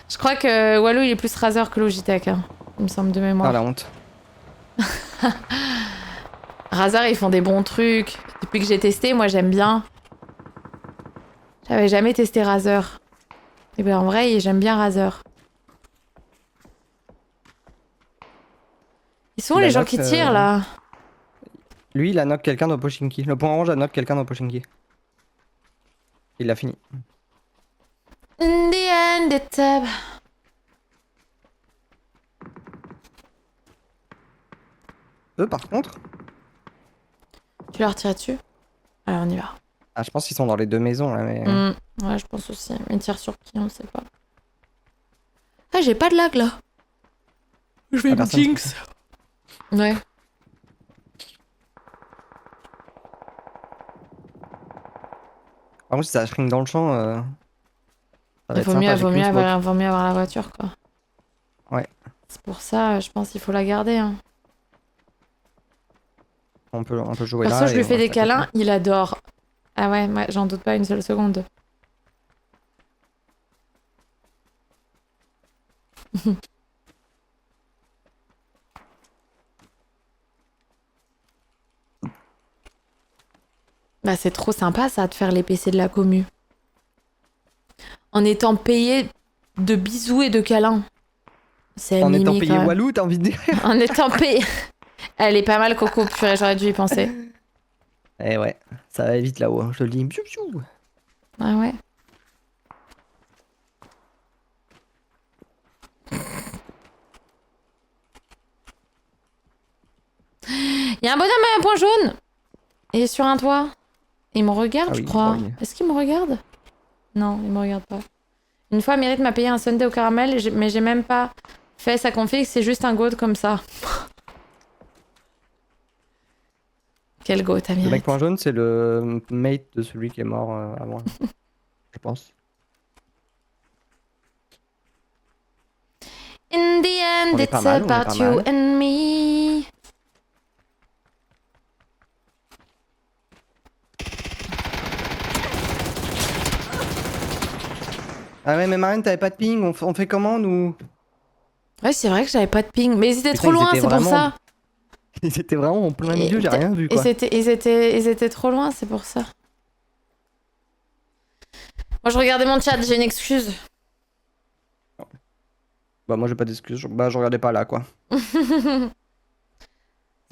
Je crois que Walou il est plus Razer que Logitech, hein. Il me semble de mémoire. Ah, la honte. Razer ils font des bons trucs. Depuis que j'ai testé, moi j'aime bien. J'avais jamais testé Razer. Et ben en vrai, j'aime bien Razer. Ils sont où les gens qui tirent là? Lui, il a knock quelqu'un dans Pochinki. Le point orange a knock quelqu'un dans Pochinki. Il l'a fini. In the end, it's Eux, par contre, Tu leur tires dessus? Allez, on y va. ah, je pense qu'ils sont dans les deux maisons là, mais. Ouais, je pense aussi. Mais ils tirent sur qui, on sait pas. Ah, j'ai pas de lag là. Je vais Ah, me personne. jinx. Ouais. Par contre, si ça shrink dans le champ, ça va Il être vaut sympa. mieux, J'ai vaut qu'une mieux, smoke. vaut mieux avoir la voiture, quoi. Ouais. C'est pour ça, je pense qu'il faut la garder. Hein. On peut jouer Perso, là. je et lui on fais des reste à côté. câlins, il adore. Ah ouais, j'en doute pas une seule seconde. Bah c'est trop sympa ça de faire les PC de la commu. En étant payé de bisous et de câlins. C'est En étant mimi payé quand même. Walou, t'as envie de dire? En étant payé. Elle est pas mal Coco, purée, j'aurais dû y penser. Eh ouais, ça va vite là-haut, hein, je te le dis. Piou, piou. Ah ouais. Il y a un bonhomme à un point jaune. Il est sur un toit. Il me regarde, Ah je oui, crois. oui. Est-ce qu'il me regarde? Non, il me regarde pas. Une fois, Mérite m'a payé un sundae au caramel, mais j'ai même pas fait sa config, c'est juste un goat comme ça. Quel goat, Le mec Mérite. point jaune, c'est le mate de celui qui est mort avant, je pense. In the end, On est pas it's mal, on est about pas you mal. and me. Ah ouais, mais Marine, t'avais pas de ping, on fait comment nous? Ouais, c'est vrai que j'avais pas de ping, mais ils étaient Putain, trop ils loin, étaient c'est pour vraiment- ça. Ils étaient vraiment en plein milieu, j'ai rien vu quoi. Ils étaient trop loin, c'est pour ça. Moi, je regardais mon chat, j'ai une excuse. Bah moi j'ai pas d'excuses, bah je regardais pas là quoi. C'est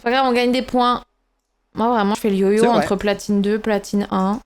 pas grave, on gagne des points. Moi, vraiment, je fais le yo-yo C'est vrai. entre platine 2, platine 1.